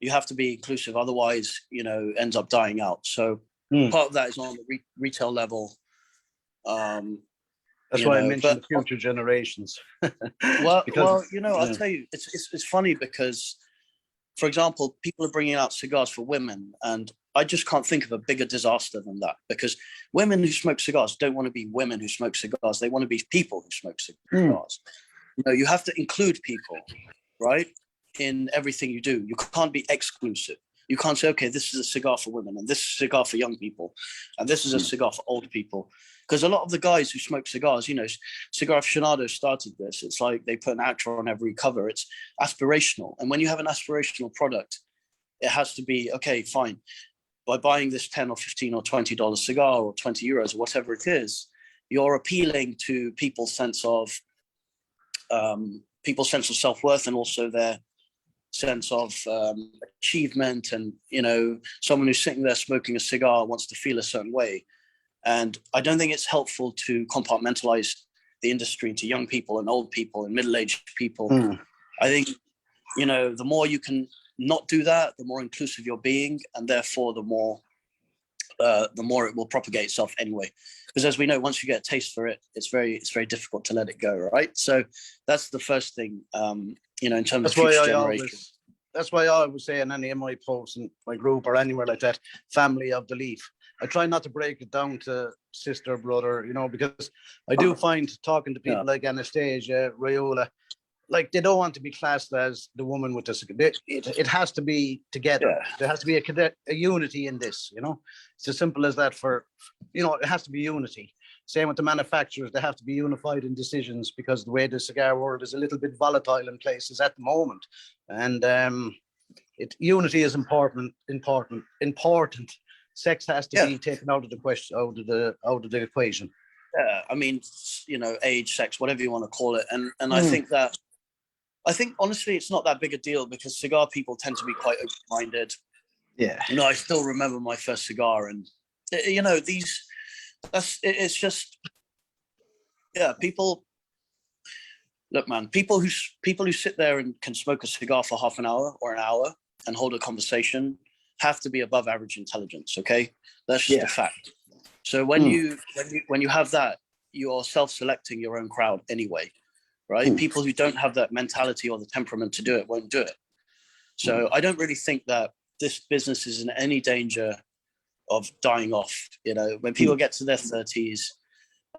you have to be inclusive. Otherwise, you know, ends up dying out. So part of that is on the retail level. That's why I mentioned future generations. well, you know, I'll tell you, it's funny because, for example, people are bringing out cigars for women, and I just can't think of a bigger disaster than that, because women who smoke cigars don't want to be women who smoke cigars. They want to be people who smoke cigars. You know, you have to include people, right, in everything you do. You can't be exclusive. You can't say, okay, this is a cigar for women, and this is a cigar for young people, and this is a cigar for old people. Because a lot of the guys who smoke cigars, you know, Cigar Aficionado started this. It's like they put an actor on every cover. It's aspirational. And when you have an aspirational product, it has to be, okay, fine. By buying this 10 or 15 or $20 cigar or 20 euros or whatever it is, you're appealing to people's sense of self-worth, and also their sense of achievement. And, you know, someone who's sitting there smoking a cigar wants to feel a certain way. And I don't think it's helpful to compartmentalize the industry into young people and old people and middle-aged people. I think the more you can not do that, the more inclusive you're being, and therefore the more it will propagate itself anyway. Because as we know, once you get a taste for it, it's very difficult to let it go, right? So that's the first thing, in terms of future generations. That's why I always say in any of my posts in my group or anywhere like that, family of the leaf. I try not to break it down to sister, brother, because I do find talking to people like Anastasia, Rayola, like they don't want to be classed as the woman with this. It has to be together. Yeah. There has to be a unity in this, It's as simple as that it has to be unity. Same with the manufacturers, they have to be unified in decisions because the way the cigar world is a little bit volatile in places at the moment. And unity is important. Sex has to be taken out of the question, out of the equation. Yeah, I mean, age, sex, whatever you want to call it. And I think honestly, it's not that big a deal because cigar people tend to be quite open-minded. Yeah. I still remember my first cigar, and it's just, people. Look, man, people who sit there and can smoke a cigar for half an hour or an hour and hold a conversation have to be above average intelligence. Okay, that's just a fact. So when you have that, you're self-selecting your own crowd anyway. Right? People who don't have that mentality or the temperament to do it won't do it. So I don't really think that this business is in any danger of dying off. When people get to their 30s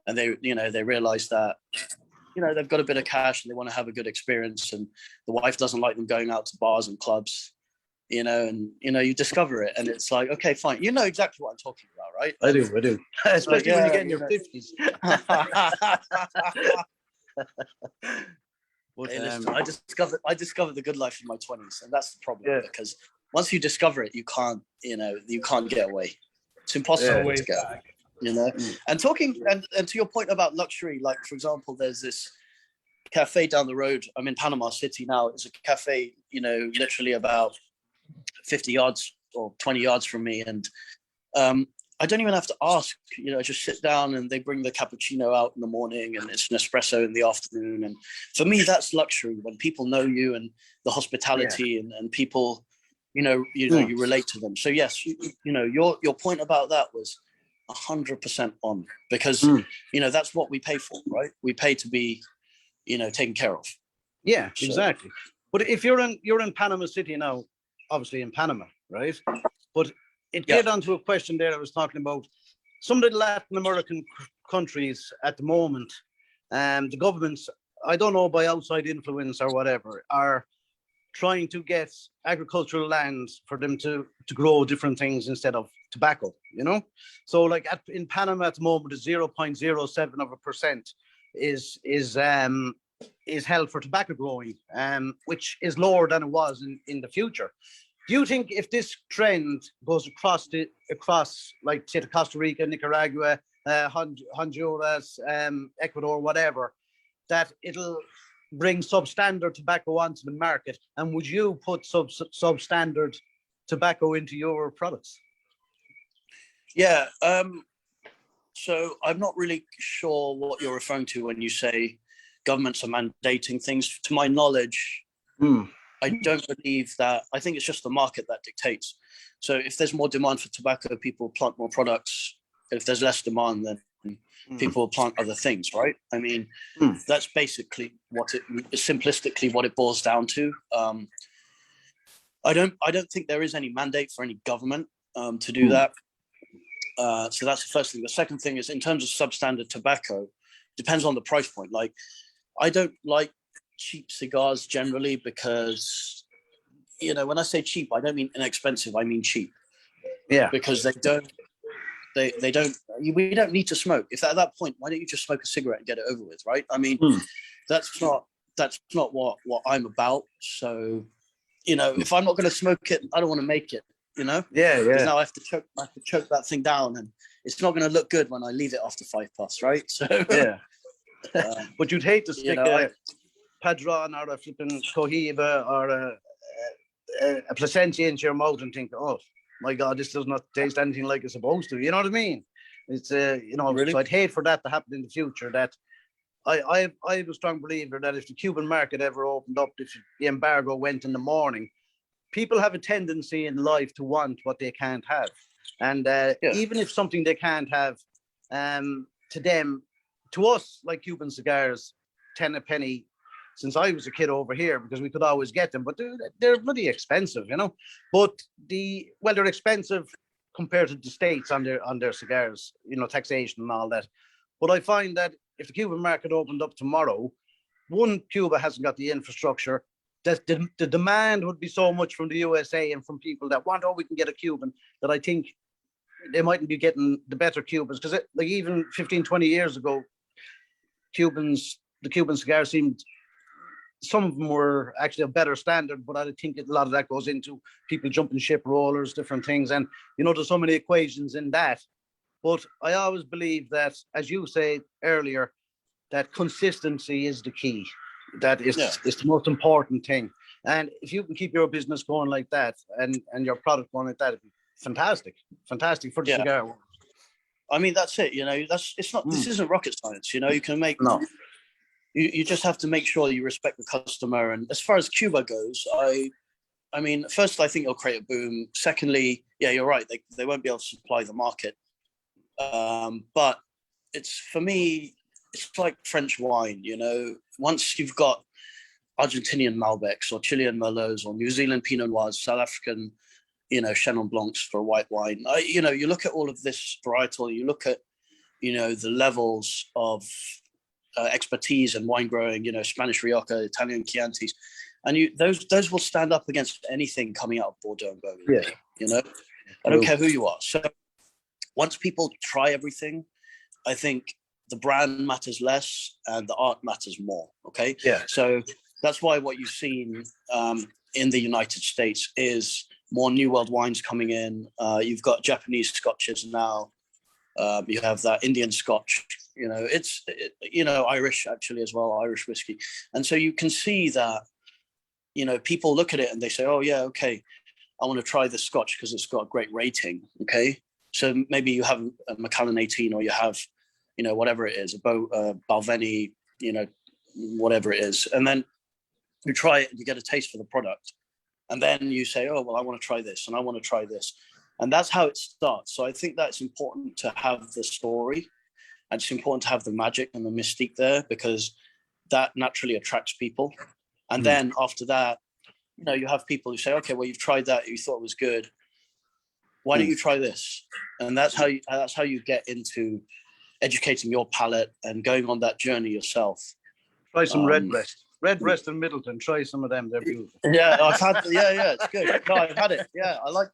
and they realize that, they've got a bit of cash and they want to have a good experience, and the wife doesn't like them going out to bars and clubs, you discover it, and it's like, okay, fine. You know exactly what I'm talking about, right? I do. Especially when you get in your 50s. Listen, I discovered the good life in my 20s, and that's the problem, because once you discover it, you can't get away. It's impossible to get back. And talking and to your point about luxury, like for example, there's this cafe down the road. I'm in Panama City now. It's a cafe, literally about 50 yards or 20 yards from me, and I don't even have to ask, I just sit down and they bring the cappuccino out in the morning and it's an espresso in the afternoon. And for me, that's luxury, when people know you and the hospitality and people, you relate to them. So yes, your point about that was 100% on, because, that's what we pay for, right? We pay to be, taken care of. Yeah, so. Exactly. But if you're in Panama City now, obviously in Panama, right? But it get onto a question there I was talking about. Some of the Latin American countries at the moment, the governments, I don't know, by outside influence or whatever, are trying to get agricultural land for them to grow different things instead of tobacco, So like in Panama at the moment, 0.07% is held for tobacco growing, which is lower than it was in the future. Do you think if this trend goes across like say to Costa Rica, Nicaragua, Honduras, Ecuador, whatever, that it'll bring substandard tobacco onto the market? And would you put substandard tobacco into your products? Yeah. So I'm not really sure what you're referring to when you say governments are mandating things. To my knowledge, I don't believe that. I think it's just the market that dictates. So if there's more demand for tobacco, people plant more products. If there's less demand, then people will plant other things, right? I mean, that's basically simplistically what it boils down to. I don't think there is any mandate for any government to do that. So that's the first thing. The second thing is, in terms of substandard tobacco, depends on the price point. Like, I don't like cheap cigars generally because, when I say cheap, I don't mean inexpensive. I mean cheap. Yeah. Because we don't need to smoke. If at that point, why don't you just smoke a cigarette and get it over with, right? I mean, that's not what I'm about. So, if I'm not going to smoke it, I don't want to make it. Yeah. Because now I have to choke that thing down, and it's not going to look good when I leave it after 5 puffs, right? So yeah. But you'd hate to stick a Padron or a flipping Cohiba or a Placentia into your mouth and think, oh my God, this does not taste anything like it's supposed to. You know what I mean? It's really? So I'd hate for that to happen in the future. That I have a strong believer that if the Cuban market ever opened up, if the embargo went in the morning, people have a tendency in life to want what they can't have. And even if something they can't have, to them, to us, like Cuban cigars, 10 a penny, since I was a kid over here, because we could always get them, but they're bloody expensive, you know. But they're expensive compared to the States on their cigars, you know, taxation and all that. But I find that if the Cuban market opened up tomorrow, one, Cuba hasn't got the infrastructure. That the demand would be so much from the USA and from people that want, we can get a Cuban, that I think they mightn't be getting the better Cubans. Because like even 15, 20 years ago, the Cuban cigars seemed, some of them were actually a better standard, but I think a lot of that goes into people jumping ship, rollers, different things. And, you know, there's so many equations in that. But I always believe that, as you say earlier, that consistency is the key. That is the most important thing. And if you can keep your business going like that and your product going like that, it'd be fantastic. Fantastic for the cigar world. I mean, that's it. You know, this isn't rocket science. You know, you can make you just have to make sure you respect the customer. And as far as Cuba goes, I mean, first, I think it'll create a boom. Secondly, you're right. They won't be able to supply the market. But for me, it's like French wine, you know. Once you've got Argentinian Malbecs or Chilean Merlots or New Zealand Pinot Noirs, South African, you know, Chenin Blancs for white wine. You know, you look at all of this varietal, you look at, you know, the levels of expertise in wine growing, you know, Spanish Rioja, Italian Chiantis, and those will stand up against anything coming out of Bordeaux and Burgundy. You know, I don't care who you are. So once people try everything, I think the brand matters less and the art matters more. Okay. Yeah. So that's why what you've seen in the United States is more New World wines coming in. You've got Japanese scotches now. You have that Indian scotch. You know, you know, Irish actually as well, Irish whiskey. And so you can see that, you know, people look at it and they say, oh yeah, okay, I want to try this scotch because it's got a great rating. Okay. So maybe you have a Macallan 18 or you have, you know, whatever it is, a Balvenie, you know, whatever it is. And then you try it and you get a taste for the product. And then you say, oh, well, I want to try this and I want to try this. And that's how it starts. So I think that's important to have the story. And it's important to have the magic and the mystique there because that naturally attracts people. And then after that, you know, you have people who say, okay, well, you've tried that, you thought it was good. Why don't you try this? And that's how you get into educating your palate and going on that journey yourself. Try some Redbreast and Middleton. Try some of them. They're beautiful. Yeah, I've had. Yeah, it's good. No, I've had it. Yeah, I like.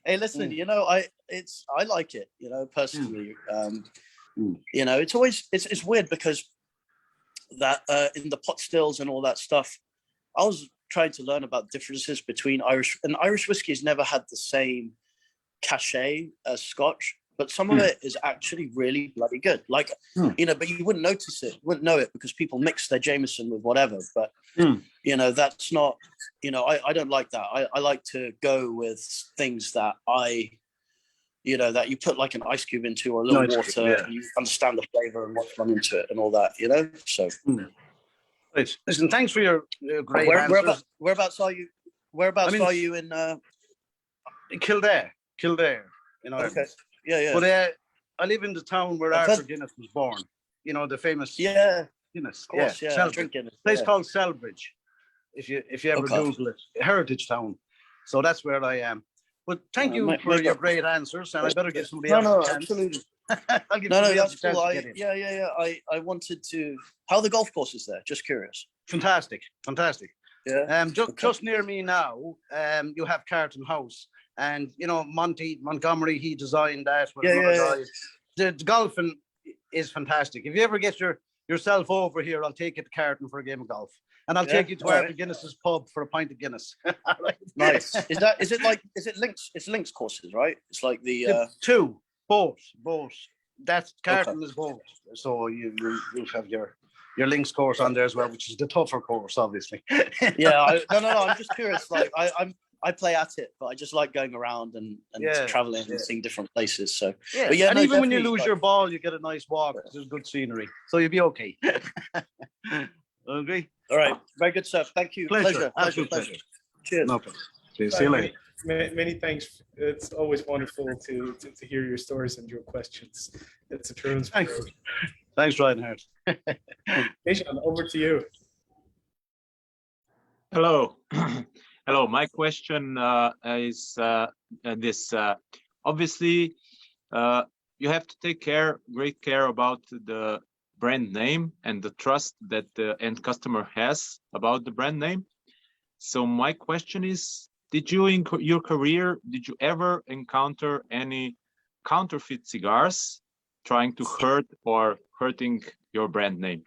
Hey, listen, you know, I like it. You know, personally, you know, it's always it's weird because that in the pot stills and all that stuff, I was trying to learn about differences between Irish whiskey has never had the same cachet as Scotch. But some of it is actually really bloody good. Like, you know, but you wouldn't notice it, wouldn't know it because people mix their Jameson with whatever. But, you know, that's not, you know, I don't like that. I like to go with things that you know, that you put like an ice cube into or a little water and you understand the flavor and what's gone into it and all that, you know? So. Right. Listen, thanks for your great answers. Whereabouts are you? Are you in? Kildare, you know. Okay. Yeah. But I live in the town where Arthur Guinness was born. You know, the famous Guinness. Of course, yeah. Drink Guinness. Place called Selbridge. If you ever Google it, heritage town. So that's where I am. But thank you for your great answers, and I better give somebody else a chance. Absolutely. I'll give that's cool. I wanted to. How are the golf courses there? Just curious. Fantastic. Yeah. Just near me now, you have Carton House. And, you know, Montgomery, he designed that. The golfing is fantastic. If you ever get yourself over here, I'll take you to Carton for a game of golf. And I'll take you to Arthur Guinness's pub for a pint of Guinness. Nice. Is it links? It's links courses, right? It's like the both. That Carton is both. So you have your links course on there as well, which is the tougher course, obviously. I'm just curious. Like I play at it, but I just like going around and Yeah, traveling yeah. and seeing different places. So, Yeah, but yeah, and no, even when you definitely, lose like- your ball, you get a nice walk. There's good scenery, so you'll be okay. Okay. All right, very good stuff. Thank you. Pleasure. Pleasure. Absolute Pleasure. pleasure. Cheers. No problem. See you later. Many thanks. It's always wonderful to hear your stories and your questions. It's a true inspiration. Thanks, Reinhard. Dejan, over to you. Hello. Hello. My question is this. Obviously, you have to take great care about the brand name and the trust that the end customer has about the brand name. So my question is, did you in your career, did you ever encounter any counterfeit cigars trying to hurt or hurting your brand name?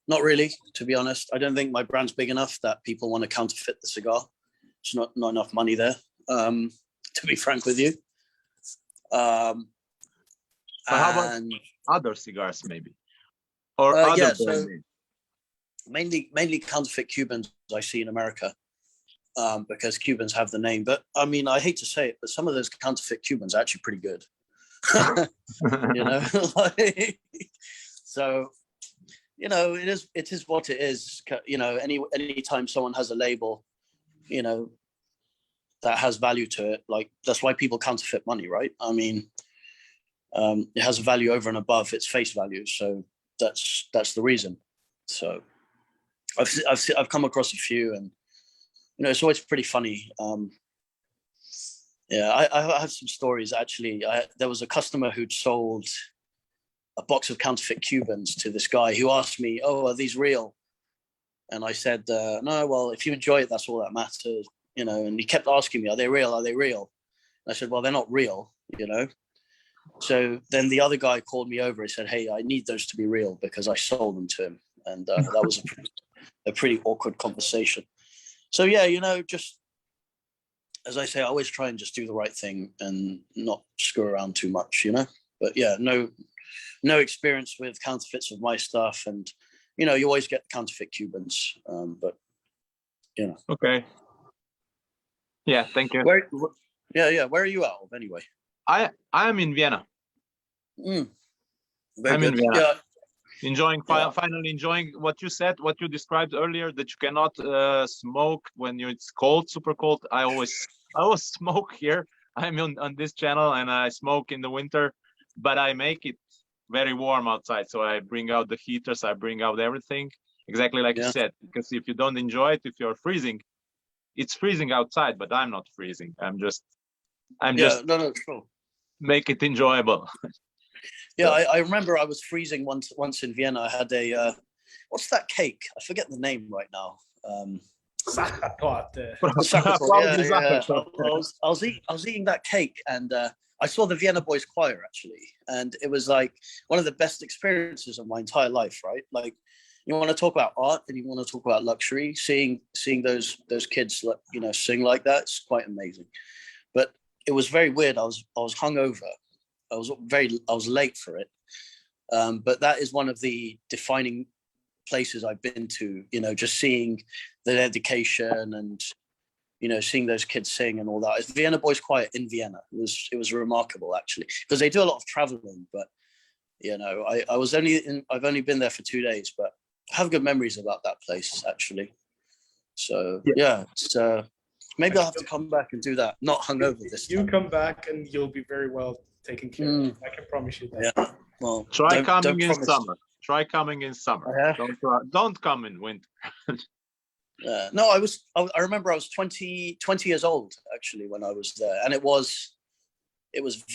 Not really, to be honest. I don't think my brand's big enough that people want to counterfeit the cigar. It's not enough money there, to be frank with you. But how about And other cigars, maybe, or other yeah, brand so names? mainly counterfeit Cubans I see in America, because Cubans have the name. But I mean, I hate to say it, but some of those counterfeit Cubans are actually pretty good. You know, so you know, it is what it is. You know, anytime someone has a label, you know, that has value to it, like that's why people counterfeit money, right? I mean, it has a value over and above its face value, so that's the reason. So I've come across a few, and you know, it's always pretty funny. Yeah, I have some stories actually. There was a customer who'd sold a box of counterfeit Cubans to this guy who asked me, "Oh, are these real?" And I said, "No. Well, if you enjoy it, that's all that matters." You know, and he kept asking me, "Are they real? Are they real?" And I said, "Well, they're not real." You know. So then the other guy called me over. He said, "Hey, I need those to be real because I sold them to him," and that was a pretty awkward conversation. So yeah, you know, just as I say, I always try and just do the right thing and not screw around too much, you know. But yeah, no experience with counterfeits of my stuff, and you know, you always get counterfeit Cubans, but you know. Okay. Yeah, thank you. Where are you out of anyway? I am in Vienna. Very I'm in good. Vienna. Yeah. Enjoying Yeah. finally enjoying what you said, what you described earlier, that you cannot smoke when it's cold, super cold. I always smoke here. I'm on this channel and I smoke in the winter, but I make it very warm outside. So I bring out the heaters, I bring out everything, exactly like you Yeah. said. Because if you don't enjoy it, if you're freezing, it's freezing outside, but I'm not freezing. I'm just No, sure. make it enjoyable. Yeah, I remember I was freezing once in Vienna. I had a what's that cake? I forget the name right now. Sachertorte. I was eating that cake, and I saw the Vienna Boys Choir actually, and it was like one of the best experiences of my entire life. Right, like you want to talk about art and you want to talk about luxury. Seeing those kids, you know, sing like that, it's quite amazing. But it was very weird. I was hungover. I was late for it, but that is one of the defining places I've been to. You know, just seeing the dedication and you know seeing those kids sing and all that. It's Vienna Boys Choir in Vienna. It was remarkable actually because they do a lot of traveling. But you know, I've only been there for 2 days, but I have good memories about that place actually. So yeah, it's, maybe I'll have to come back and do that. Not hungover this time. You come back and you'll be very well taken care of. I can promise you that. Yeah. Well, Try coming in promise. summer. Try coming in summer. Yeah. Don't come in winter. No, I remember I was 20 years old actually when I was there, and it was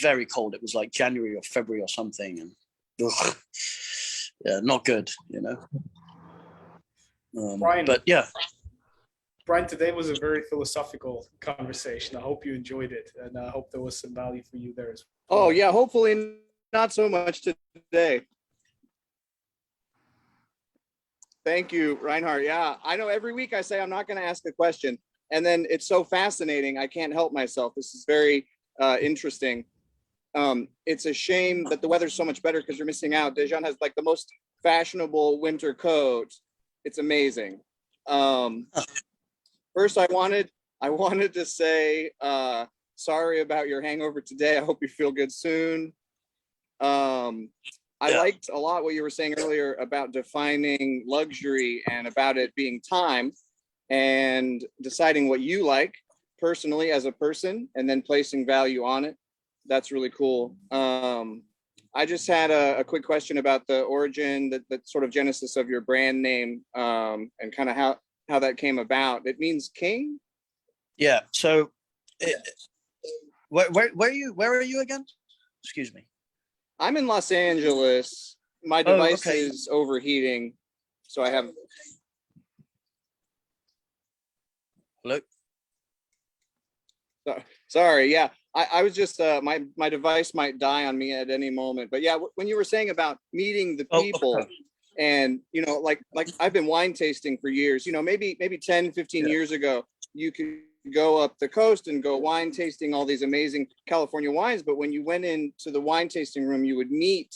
very cold. It was like January or February or something, and yeah, not good, you know. Brian, but yeah, Brian, today was a very philosophical conversation. I hope you enjoyed it, and I hope there was some value for you there as well. Oh yeah, hopefully not so much today. Thank you, Reinhard. Yeah, I know every week I say I'm not going to ask a question, and then it's so fascinating. I can't help myself. This is very interesting. It's a shame that the weather's so much better because you're missing out. Dejan has like the most fashionable winter coat. It's amazing. First, I wanted to say sorry about your hangover today. I hope you feel good soon. I liked a lot what you were saying earlier about defining luxury and about it being time and deciding what you like personally as a person and then placing value on it. That's really cool. I just had a quick question about the origin, the sort of genesis of your brand name, and kind of how that came about. It means king? Yeah. So where are you again? Excuse me. I'm in Los Angeles. My device is overheating, so I have. Hello. Sorry. Yeah, I was just my device might die on me at any moment. But yeah, when you were saying about meeting the people, and like I've been wine tasting for years. Maybe 10, 15 years ago, you could go up the coast and go wine tasting all these amazing California wines. But when you went into the wine tasting room, you would meet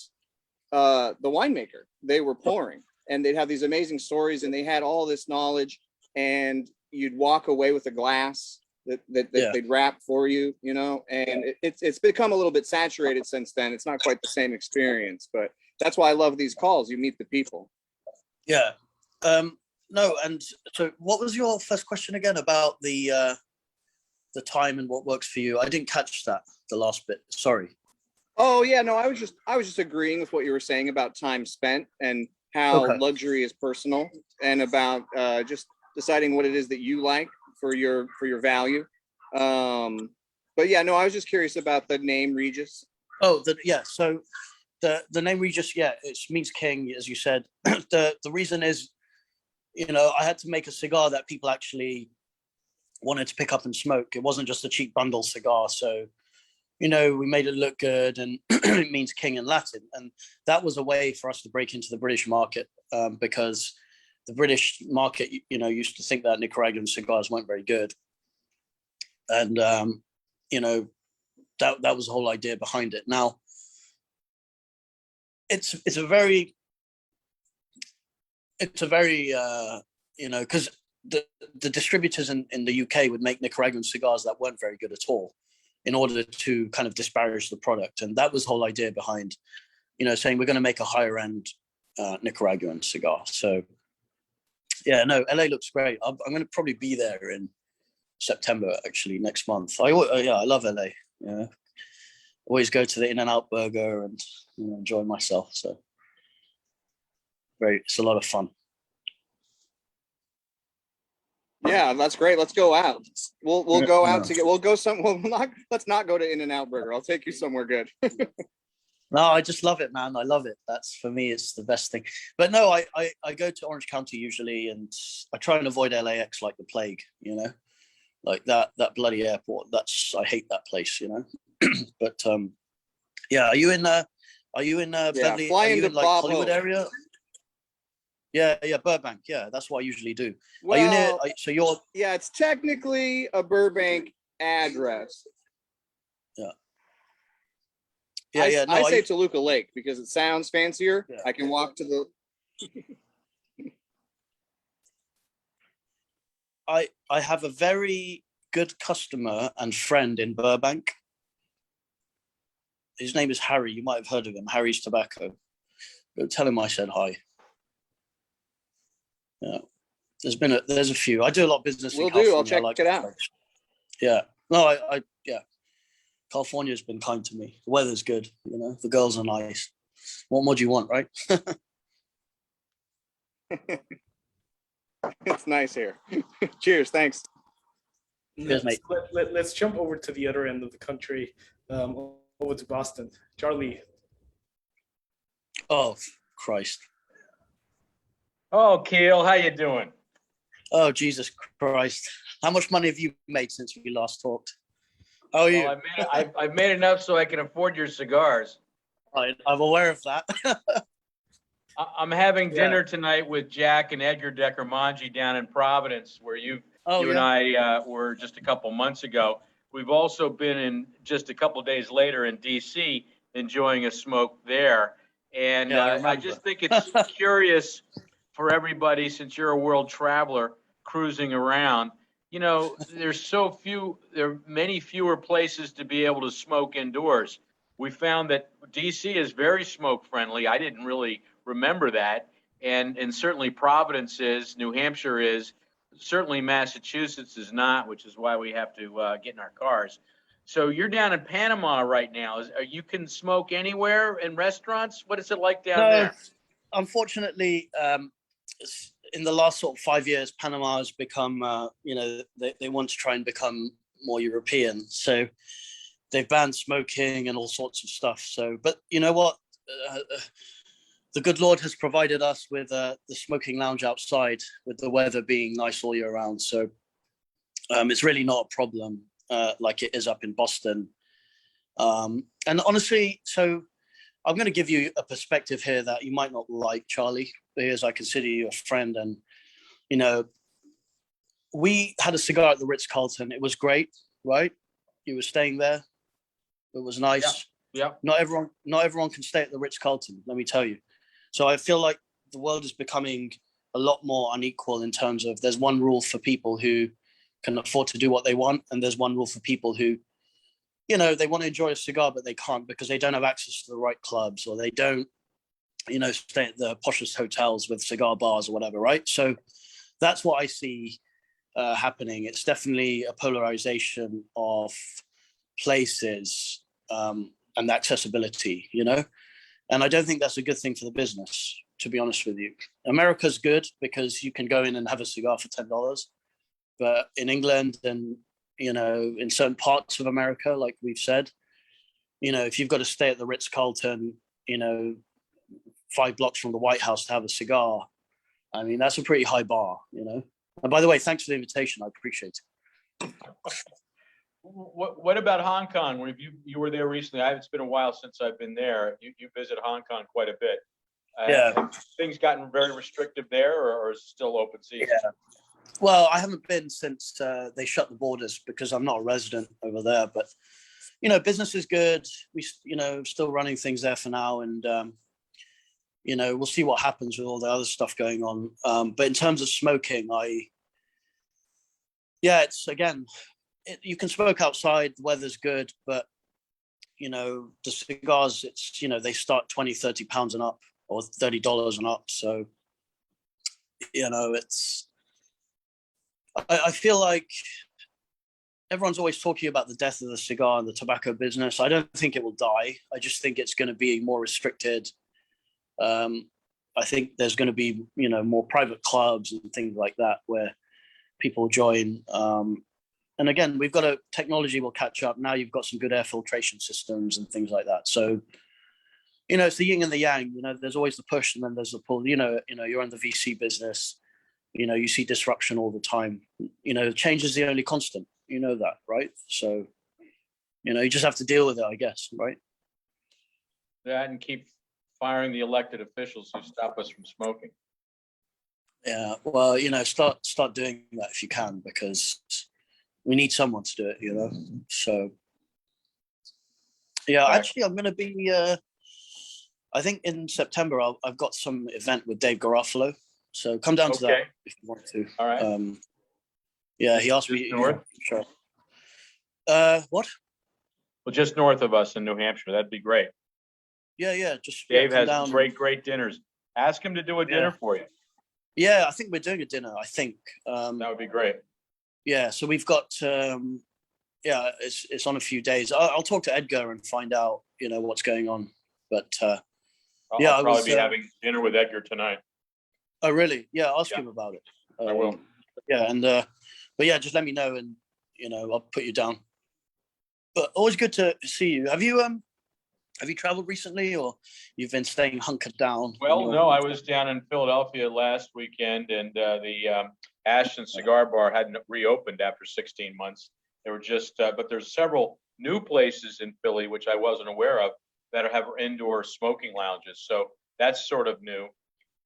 the winemaker. They were pouring, and they'd have these amazing stories, and they had all this knowledge, and you'd walk away with a glass that they'd wrap for you, and it's become a little bit saturated since then. It's not quite the same experience, but that's why I love these calls. You meet the people. Yeah. No, and so what was your first question again about the time and what works for you? I didn't catch that, the last bit. Sorry. Oh yeah, no, I was just agreeing with what you were saying about time spent and how luxury is personal, and about just deciding what it is that you like for your value. But yeah, no, I was just curious about the name Regis. So the name Regis, it means king, as you said. The reason is, I had to make a cigar that people actually wanted to pick up and smoke. It wasn't just a cheap bundle cigar. So, we made it look good, and it means king in Latin. And that was a way for us to break into the British market, because the British market, used to think that Nicaraguan cigars weren't very good. And, that was the whole idea behind it. Now, it's a very, because the distributors in the UK would make Nicaraguan cigars that weren't very good at all in order to kind of disparage the product. And that was the whole idea behind, saying we're going to make a higher end Nicaraguan cigar. So, yeah, no, LA looks great. I'm going to probably be there in September, actually, next month. I love LA. Yeah, always go to the In-N-Out Burger and enjoy myself. So, it's a lot of fun. Yeah, that's great. Let's go out. We'll go out to get. We'll go some. Let's not go to In-N-Out Burger. I'll take you somewhere good. No, I just love it, man. I love it. That's, for me, it's the best thing. But no, I go to Orange County usually, and I try and avoid LAX like the plague, like that bloody airport. I hate that place, But yeah, are you in Beverly? Are you in like Hollywood area? Yeah, Burbank. Yeah, that's what I usually do. Well, are you near? So you're. Yeah, it's technically a Burbank address. Yeah. I say Toluca Lake because it sounds fancier. Yeah. I can walk to the. I have a very good customer and friend in Burbank. His name is Harry. You might have heard of him. Harry's Tobacco. Go tell him I said hi. Yeah, there's a few. I do a lot of business. Will do. I'll check it out. Yeah. No, I California's been kind to me. The weather's good. The girls are nice. What more do you want, right? It's nice here. Cheers. Thanks. Cheers, mate. Let's jump over to the other end of the country, over to Boston. Charlie. Oh, Christ. Oh, Keel, how you doing? Oh, Jesus Christ. How much money have you made since we last talked? How are you? I've made enough so I can afford your cigars. I'm aware of that. I'm having dinner tonight with Jack and Edgar Deckermangi down in Providence, where you and I were just a couple months ago. We've also been in just a couple days later in DC enjoying a smoke there. And I just think it's curious for everybody, since you're a world traveler cruising around, you know, there are many fewer places to be able to smoke indoors. We found that DC is very smoke friendly. I didn't really remember that. And certainly Providence is, New Hampshire is, certainly Massachusetts is not, which is why we have to get in our cars. So you're down in Panama right now. You can smoke anywhere in restaurants? What is it like down there? Unfortunately, in the last sort of 5 years, Panama has become, they want to try and become more European. So they've banned smoking and all sorts of stuff. So, but you know what? The good Lord has provided us with the smoking lounge outside, with the weather being nice all year round. So it's really not a problem like it is up in Boston. And honestly, so I'm going to give you a perspective here that you might not like, Charlie, because I consider you a friend. And, you know, we had a cigar at the Ritz-Carlton. It was great, right? You were staying there. It was nice. Yeah. Not everyone can stay at the Ritz-Carlton, let me tell you. So I feel like the world is becoming a lot more unequal in terms of there's one rule for people who can afford to do what they want, and there's one rule for people who, you know, they want to enjoy a cigar, but they can't because they don't have access to the right clubs, or they don't, you know, stay at the poshest hotels with cigar bars or whatever, right? So that's what I see happening. It's definitely a polarization of places and the accessibility, you know? And I don't think that's a good thing for the business, to be honest with you. America's good because you can go in and have a cigar for $10. But in England and, you know, in certain parts of America, like we've said, you know, if you've got to stay at the Ritz-Carlton, you know, 5 blocks from the White House to have a cigar, I mean, that's a pretty high bar, you know? And by the way, thanks for the invitation. I appreciate it. What about Hong Kong? Where you were there recently? It's been a while since I've been there. You visit Hong Kong quite a bit. Yeah. Have things gotten very restrictive there, or is it still open season? Yeah. Well, I haven't been since they shut the borders because I'm not a resident over there. But, you know, business is good. We, you know, still running things there for now. And, you know, we'll see what happens with all the other stuff going on. But in terms of smoking, it's, again, you can smoke outside, the weather's good, but, you know, the cigars, it's, you know, they start 20, 30 pounds and up, or $30 and up. So, you know, I feel like everyone's always talking about the death of the cigar and the tobacco business. I don't think it will die. I just think it's going to be more restricted. I think there's going to be, you know, more private clubs and things like that where people join. And again, technology will catch up. Now you've got some good air filtration systems and things like that. So, you know, it's the yin and the yang. You know, there's always the push and then there's the pull. You know, you're in the VC business. You know, you see disruption all the time. You know, change is the only constant. You know that, right? So, you know, you just have to deal with it, I guess, right? That and keep firing the elected officials who stop us from smoking. Yeah, well, you know, start doing that if you can, because we need someone to do it, you know. So, yeah, actually, I'm going to be. I think in September I've got some event with Dave Garofalo, so come down to that if you want to. All right. Yeah, he asked me. North? Sure. What? Well, just north of us in New Hampshire. That'd be great. Yeah. Just Dave has great dinners. Ask him to do a dinner for you. Yeah, I think we're doing a dinner. I think that would be great. Yeah, so we've got it's on a few days. I'll talk to Edgar and find out, you know, what's going on. But I'll probably be having dinner with Edgar tonight. Oh, really? Yeah, ask him about it. I will. Yeah, and but yeah, just let me know, and you know, I'll put you down. But always good to see you. Have you traveled recently, or you've been staying hunkered down? Well, no, I was down in Philadelphia last weekend, and the Ashton Cigar Bar hadn't reopened after 16 months. They were just, but there's several new places in Philly which I wasn't aware of that have indoor smoking lounges. So that's sort of new.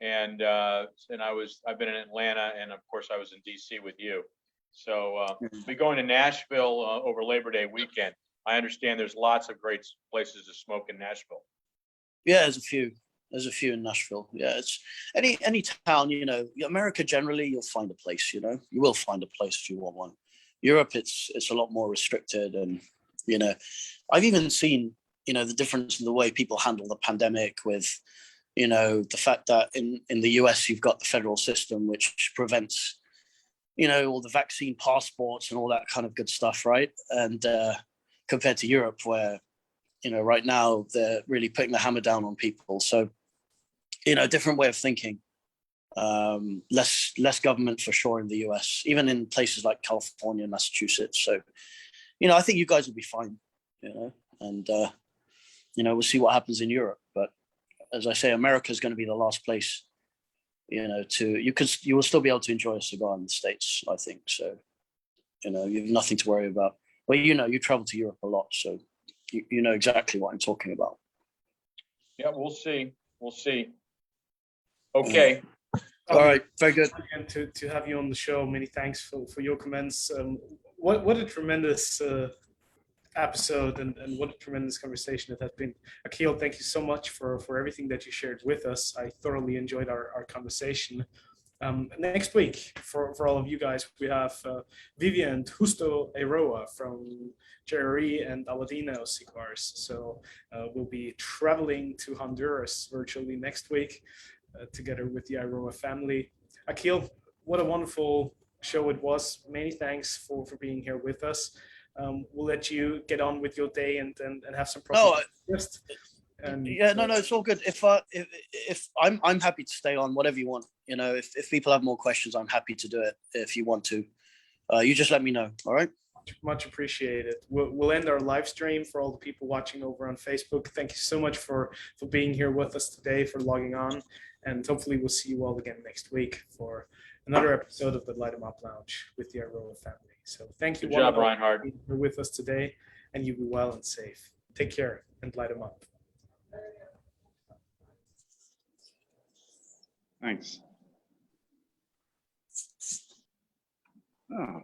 And I've been in Atlanta, and of course I was in DC with you. So we're going to Nashville over Labor Day weekend. I understand there's lots of great places to smoke in Nashville. Yeah, there's a few. There's a few in Nashville. Yeah, it's any town, you know, America generally, you'll find a place, you know, you will find a place if you want one. Europe, it's a lot more restricted. And, you know, I've even seen, you know, the difference in the way people handle the pandemic with, you know, the fact that in the US, you've got the federal system, which prevents, you know, all the vaccine passports and all that kind of good stuff, right? And compared to Europe, where, you know, right now they're really putting the hammer down on people. So, you know, different way of thinking. Less government for sure in the US, even in places like California and Massachusetts. So, you know, I think you guys will be fine, you know, and, you know, we'll see what happens in Europe. But as I say, America is going to be the last place, you know, you will still be able to enjoy a cigar in the States, I think. So, you know, you have nothing to worry about. Well, you know, you travel to Europe a lot, so you know exactly what I'm talking about. Yeah, we'll see. We'll see. Okay. All right, very good. And to have you on the show, many thanks for your comments. What a tremendous episode and what a tremendous conversation it has been. Akhil, thank you so much for everything that you shared with us. I thoroughly enjoyed our conversation. Next week, for all of you guys, we have Vivian and Justo Eiroa from Jerry and Aladino Cigars. So we'll be traveling to Honduras virtually next week together with the Eiroa family. Akhil, what a wonderful show it was. Many thanks for being here with us. We'll let you get on with your day and have some breakfast. Yeah, no, it's all good. If I'm happy to stay on, whatever you want. You know, if people have more questions, I'm happy to do it. If you want to, you just let me know. All right. Much appreciated. We'll end our live stream for all the people watching over on Facebook. Thank you so much for being here with us today, for logging on, and hopefully we'll see you all again next week for another episode of the Light 'em Up Lounge with the Eiroa family. So thank you. Good job, Reinhard. For being here with us today, and you be well and safe. Take care and light 'em up. Thanks. Oh.